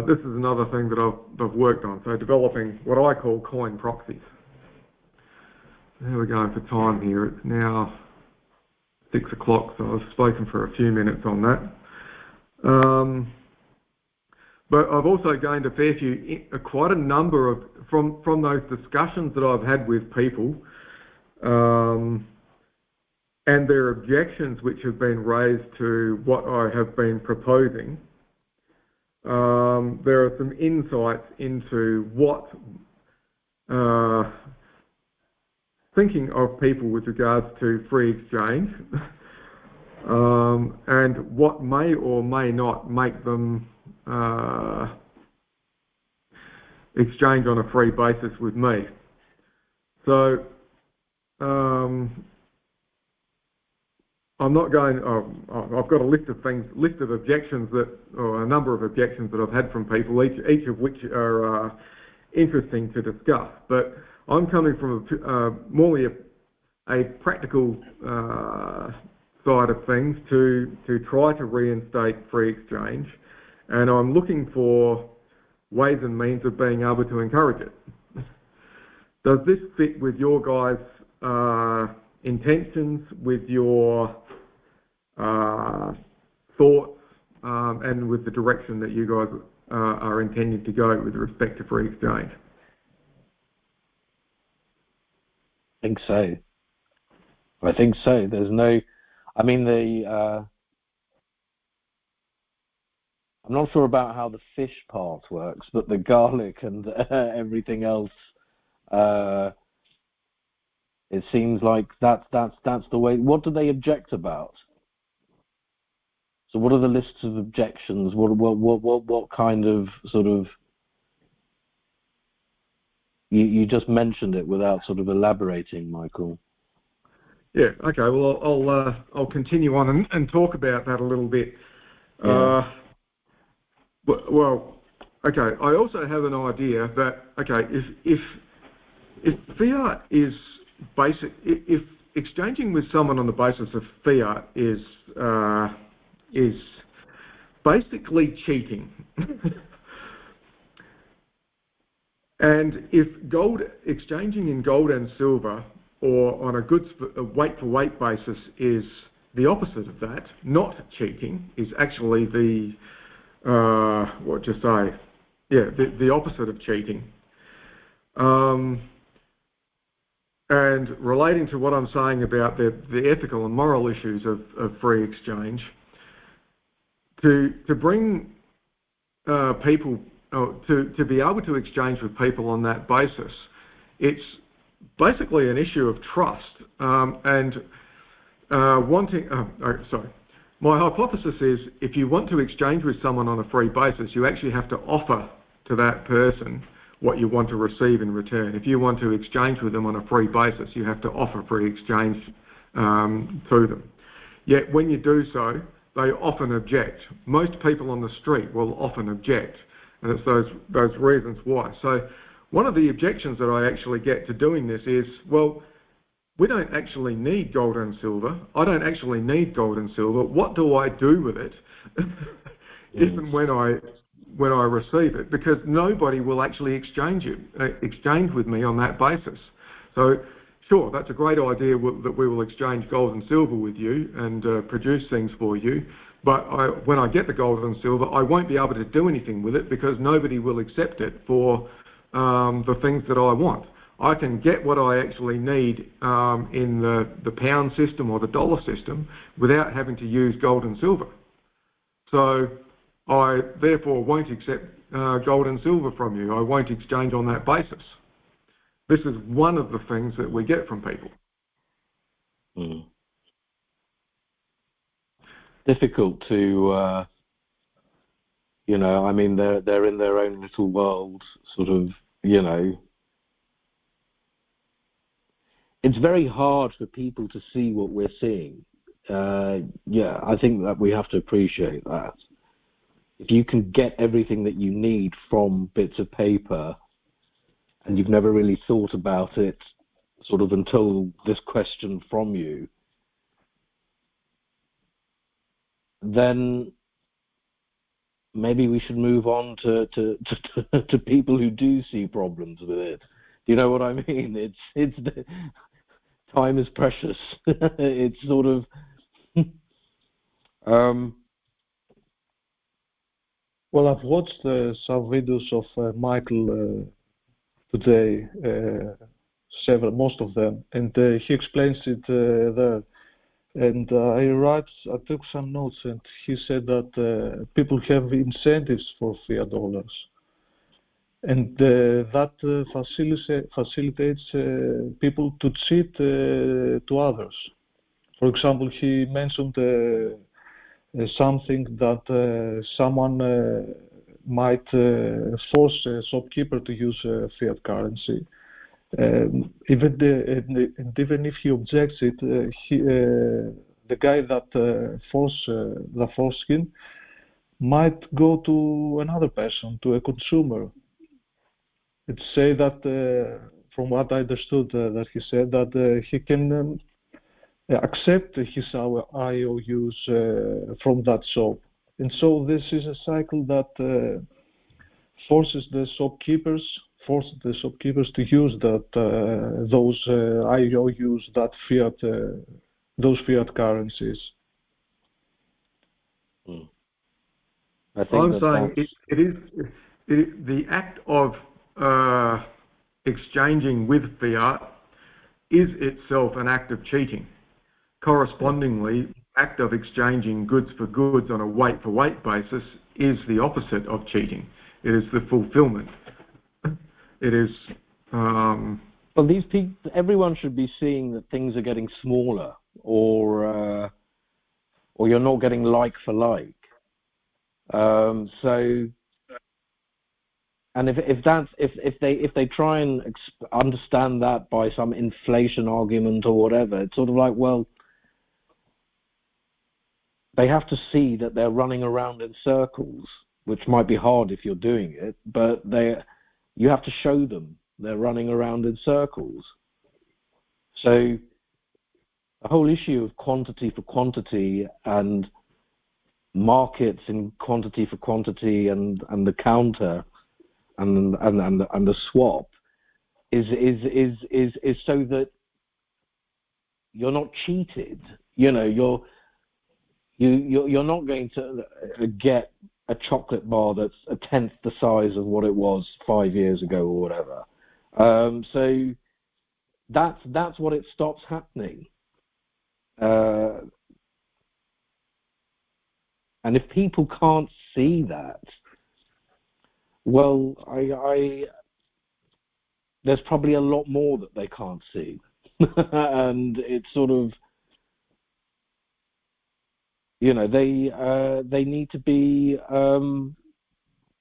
S1: this is another thing that I've worked on. So developing what I call coin proxies. There we go for time here. It's now 6 o'clock, so I've spoken for a few minutes on that. But I've also gained a fair few, quite a number of, from those discussions that I've had with people, and their objections which have been raised to what I have been proposing. There are some insights into what thinking of people with regards to free exchange and what may or may not make them exchange on a free basis with me. So I'm not going, I've got a list of objections or a number of objections that I've had from people, each of which are interesting to discuss. But I'm coming from more a practical side of things to try to reinstate free exchange, and I'm looking for ways and means of being able to encourage it. Does this fit with your guys' intentions, with your thoughts, and with the direction that you guys are intending to go with respect to free exchange?
S2: I think so. I think so. There's no, I mean, I'm not sure about how the fish part works, but the garlic and everything else, it seems like that's the way. What do they object about? So what are the lists of objections? What kind of sort of? You just mentioned it without sort of elaborating, Michael.
S1: Yeah. Okay. Well, I'll continue on and talk about that a little bit.
S2: Yeah.
S1: Well, okay. I also have an idea that if fiat is basic, if exchanging with someone on the basis of fiat is basically cheating, and if exchanging in gold and silver or on a goods weight for weight basis is the opposite of that, not cheating, is actually the the opposite of cheating. And relating to what I'm saying about the ethical and moral issues of free exchange, to bring people to be able to exchange with people on that basis, it's basically an issue of trust My hypothesis is if you want to exchange with someone on a free basis, you actually have to offer to that person what you want to receive in return. If you want to exchange with them on a free basis, you have to offer free exchange to them. Yet when you do so, they often object. Most people on the street will often object, and it's those reasons why. So one of the objections that I actually get to doing this is, well, we don't actually need gold and silver. I don't actually need gold and silver. What do I do with it if and when I receive it? Because nobody will actually exchange with me on that basis. So sure, that's a great idea that we will exchange gold and silver with you and produce things for you. But when I get the gold and silver, I won't be able to do anything with it because nobody will accept it for the things that I want. I can get what I actually need in the pound system or the dollar system without having to use gold and silver. So I therefore won't accept gold and silver from you. I won't exchange on that basis. This is one of the things that we get from people.
S2: Difficult to, I mean, they're in their own little world, sort of, It's very hard for people to see what we're seeing. I think that we have to appreciate that. If you can get everything that you need from bits of paper and you've never really thought about it sort of until this question from you, then maybe we should move on to people who do see problems with it. You know what I mean? It's time is precious. It's sort of
S4: Well, I've watched some videos of Michael today, most of them, and he explains it there. And I took some notes, and he said that people have incentives for fiat dollars, and that facilitates people to cheat to others. For example, he mentioned something that someone might force a shopkeeper to use fiat currency. Even if he objects it, the guy that forced him might go to another person, to a consumer. It's say that, from what I understood, that he said that he can accept his IOUs from that shop, and so this is a cycle that forces the shopkeepers to use those IOUs, those fiat currencies.
S1: I'm saying it is the act of exchanging with fiat is itself an act of cheating. correspondingly, the act of exchanging goods for goods on a weight-for-weight basis is the opposite of cheating. It is the fulfillment. It is...
S2: Well, these people, everyone should be seeing that things are getting smaller, or you're not getting like for like. So, and if they try and understand that by some inflation argument or whatever, it's sort of like, well, they have to see that they're running around in circles, which might be hard if you're doing it, but you have to show them they're running around in circles. So the whole issue of quantity for quantity and markets in quantity for quantity and the counter and the swap is so that you're not cheated. You know, you're not going to get a chocolate bar that's a tenth the size of what it was 5 years ago or whatever. So that's what it stops happening. And if people can't see that, well, there's probably a lot more that they can't see. And it's sort of, you know, they need to be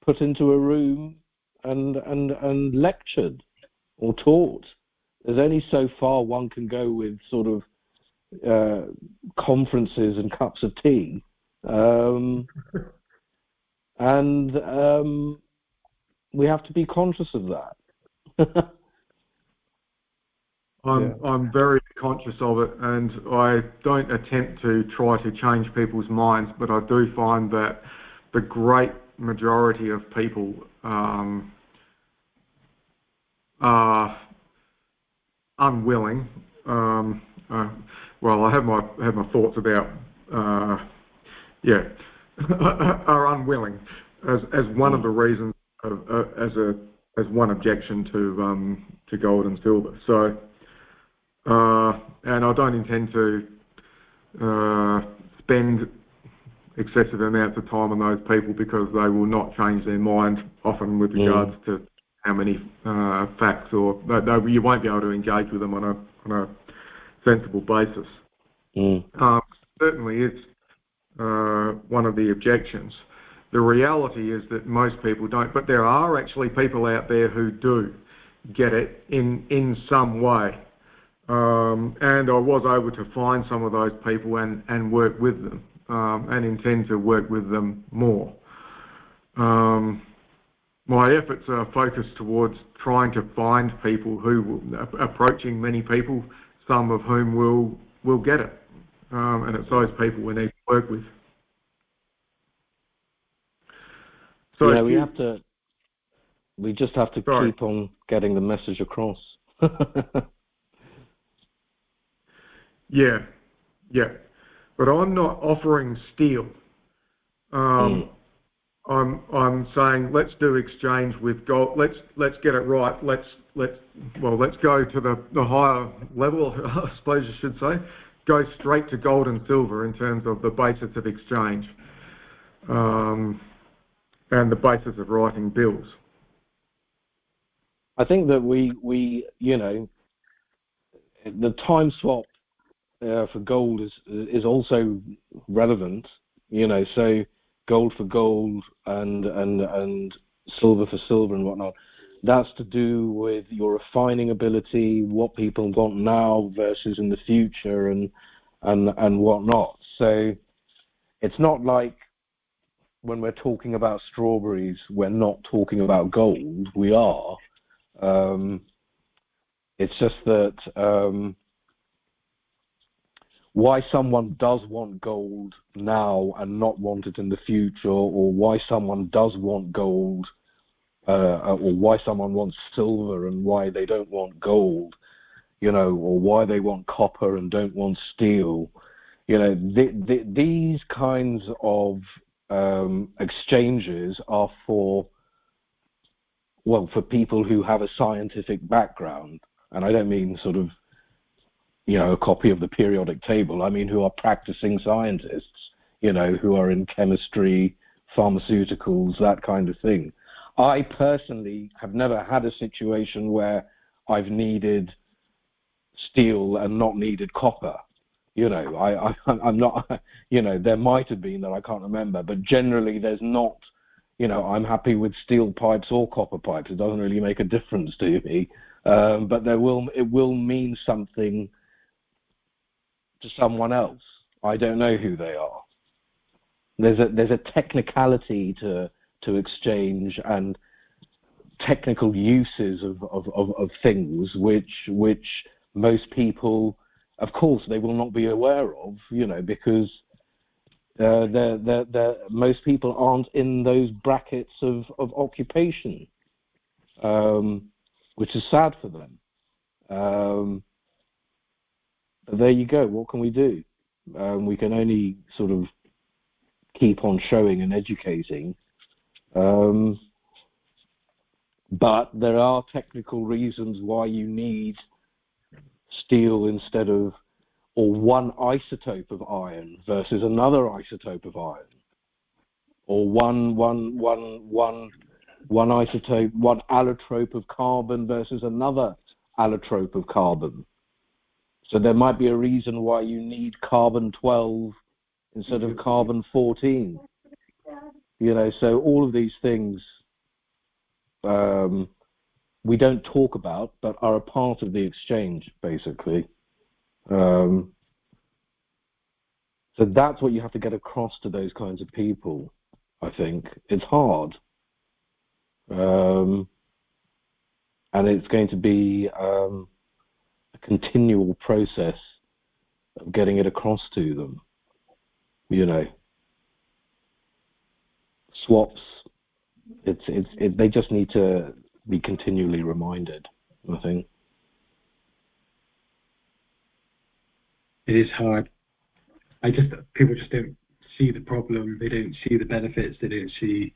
S2: put into a room and lectured or taught. There's only so far one can go with sort of conferences and cups of tea, and we have to be conscious of that.
S1: I'm very conscious of it, and I don't attempt to try to change people's minds, but I do find that the great majority of people are unwilling. Well, I have my thoughts about are unwilling as one of the reasons as one objection to gold and silver. So, and I don't intend to spend excessive amounts of time on those people, because they will not change their mind often with regards to how many facts, or you won't be able to engage with them on a sensible basis. Certainly it's one of the objections. The reality is that most people don't, but there are actually people out there who do get it in some way. And I was able to find some of those people and work with them, and intend to work with them more. My efforts are focused towards trying to find people approaching many people, some of whom will get it. And it's those people we need to work with. So
S2: yeah, we just have to keep on getting the message across.
S1: Yeah. But I'm not offering steel. I'm saying let's do exchange with gold. Let's get it right. Let's go to the higher level, I suppose you should say. Go straight to gold and silver in terms of the basis of exchange, and the basis of writing bills.
S2: I think that we you know, the time swap for gold is also relevant, you know, so gold for gold and silver for silver and whatnot. That's to do with your refining ability, what people want now versus in the future, and whatnot. So it's not like when we're talking about strawberries, we're not talking about gold. We are. It's just that why someone does want gold now and not want it in the future, or why someone does want gold, or why someone wants silver and why they don't want gold, you know, or why they want copper and don't want steel. You know, these kinds of exchanges are for people who have a scientific background. And I don't mean sort of a copy of the periodic table. I mean, who are practicing scientists, who are in chemistry, pharmaceuticals, that kind of thing. I personally have never had a situation where I've needed steel and not needed copper. I'm not, there might have been that I can't remember, but generally there's not, I'm happy with steel pipes or copper pipes. It doesn't really make a difference to me. But it will mean something to someone else. I don't know who they are. There's a technicality to exchange and technical uses of things which most people, of course, they will not be aware of, because most people aren't in those brackets of occupation, which is sad for them. But there you go. What can we do? We can only sort of keep on showing and educating. But there are technical reasons why you need steel instead of, or one isotope of iron versus another isotope of iron, or one isotope, one allotrope of carbon versus another allotrope of carbon. So there might be a reason why you need carbon-12 instead of carbon-14. So all of these things we don't talk about, but are a part of the exchange, basically. So that's what you have to get across to those kinds of people, I think. It's hard. And it's going to be a continual process of getting it across to them. Swaps, they just need to be continually reminded, I think.
S3: It is hard. People just don't see the problem. They don't see the benefits. They don't see.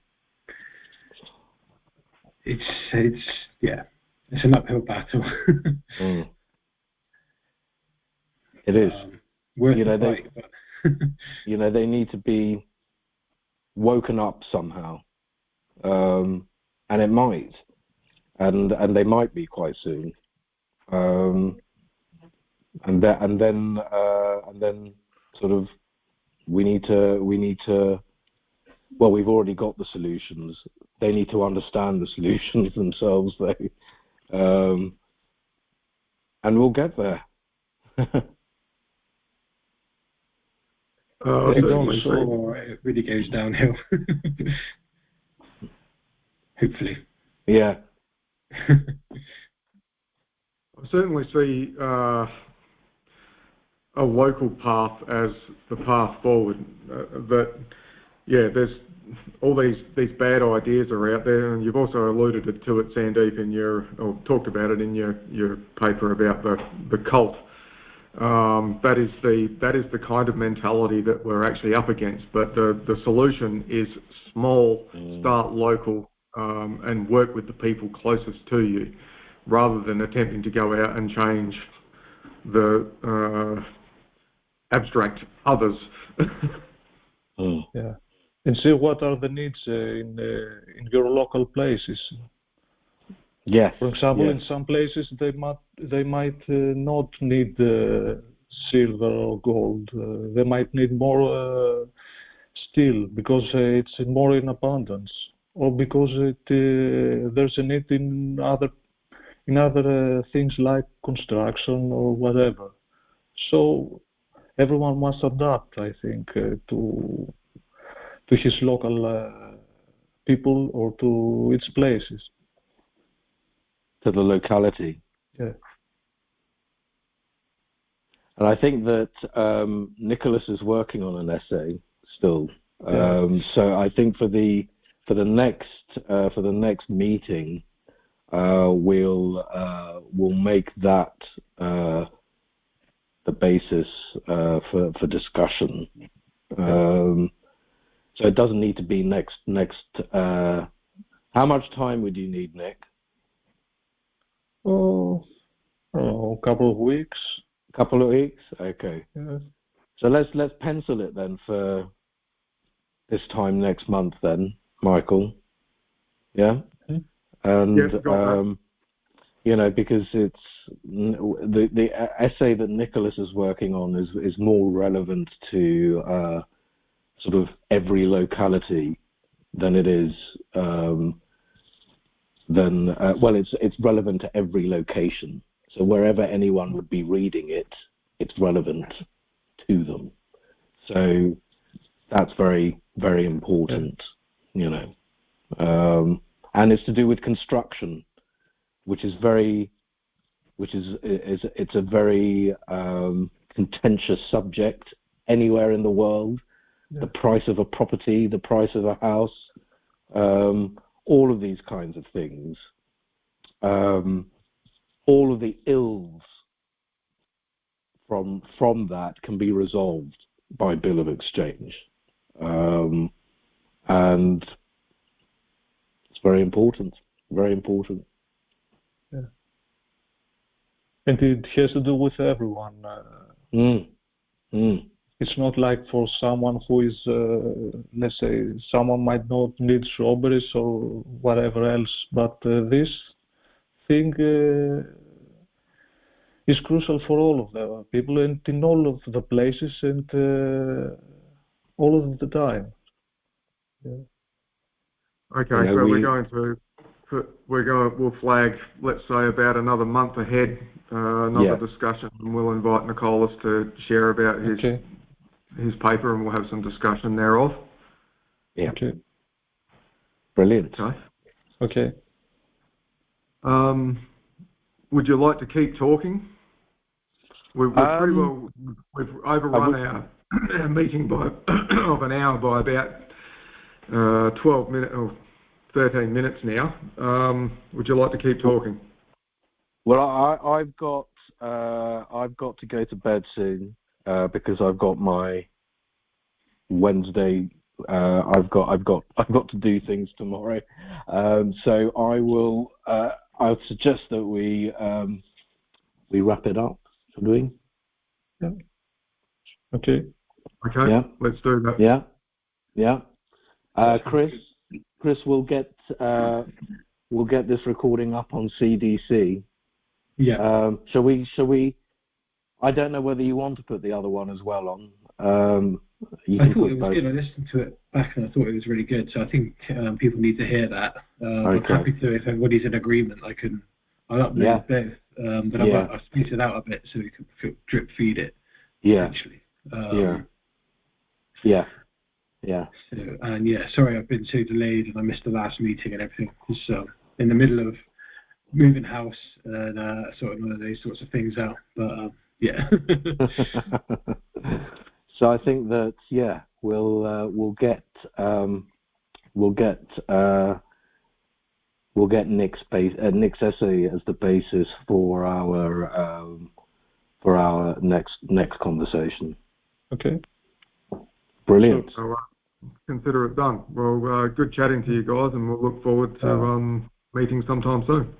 S3: It's an uphill battle.
S2: It is.
S3: Worth the fight, but
S2: they need to be woken up somehow, and it might, and they might be quite soon, and then sort of we need to. Well, we've already got the solutions. They need to understand the solutions themselves, though, and we'll get there.
S3: It really goes downhill. Hopefully.
S2: Yeah.
S1: I certainly see a local path as the path forward. There's all these bad ideas are out there, and you've also alluded to it, Sandeep, or talked about it in your paper about the cult. That is the kind of mentality that we're actually up against. But the solution is small, start local, and work with the people closest to you, rather than attempting to go out and change the abstract others.
S4: Yeah, and see what are the needs in your local places.
S2: Yes.
S4: For example,
S2: yes.
S4: In some places they might not need silver or gold. They might need more steel because it's more in abundance, or because there's a need in other things like construction or whatever. So everyone must adapt, I think, to his local people or to its places.
S2: To the locality.
S4: Yeah.
S2: And I think that Nikolas is working on an essay still. So I think for the next meeting, we'll make that the basis for discussion. So it doesn't need to be next. How much time would you need, Nick?
S4: A couple of weeks.
S2: Couple of weeks? Okay.
S4: Yes.
S2: So let's pencil it then for this time next month then, Michael. Yeah? And because it's the essay that Nikolas is working on is more relevant to sort of every locality than it is it's relevant to every location. So wherever anyone would be reading it, it's relevant to them. So that's very, very important, and it's to do with construction, which is it's a very contentious subject anywhere in the world. Yeah. The price of a property, the price of a house, all of these kinds of things, all of the ills from that can be resolved by bill of exchange, and it's very important. Very important.
S4: Yeah. And it has to do with everyone. It's not like for someone who is, let's say, someone might not need strawberries or whatever else, but this thing is crucial for all of the people and in all of the places and all of the time. Yeah.
S1: Okay, so we'll flag, let's say, about another month ahead, another discussion, and we'll invite Nikolas to share about his paper, and we'll have some discussion thereof.
S2: Yeah. Okay. Brilliant.
S1: Okay. Would you like to keep talking? We've overrun our meeting of an hour by about 12 minutes or 13 minutes now. Would you like to keep talking?
S2: Well, I've got to go to bed soon because I've got my Wednesday. I've got to do things tomorrow. So I will. I would suggest that we wrap it up. Should we?
S4: Yeah. Okay.
S1: Okay. Yeah. Let's do that.
S2: Yeah. Yeah. Chris will get this recording up on CDC.
S3: Yeah.
S2: Shall we? I don't know whether you want to put the other one as well on.
S3: I thought it was good. I listened to it back and I thought it was really good. So I think people need to hear that. I'm happy to, if everybody's in agreement, I'll upload both. But I'll split it out a bit so we can drip feed it.
S2: Yeah.
S3: Actually.
S2: Yeah.
S3: So, sorry I've been so delayed and I missed the last meeting and everything. So in the middle of moving house and sorting one of those sorts of things out. But yeah.
S2: So I think that we'll get Nick's essay as the basis for our next conversation.
S4: Okay.
S2: Brilliant.
S1: So, consider it done. Well, good chatting to you guys, and we'll look forward to meeting sometime soon.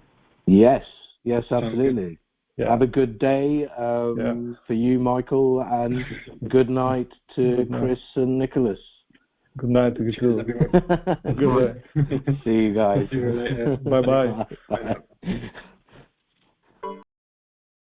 S2: Yes, absolutely. Yeah. Have a good day for you, Michael, and good night to Chris and Nikolas.
S4: Good night to you too.
S2: Good night. See you guys.
S4: Bye-bye.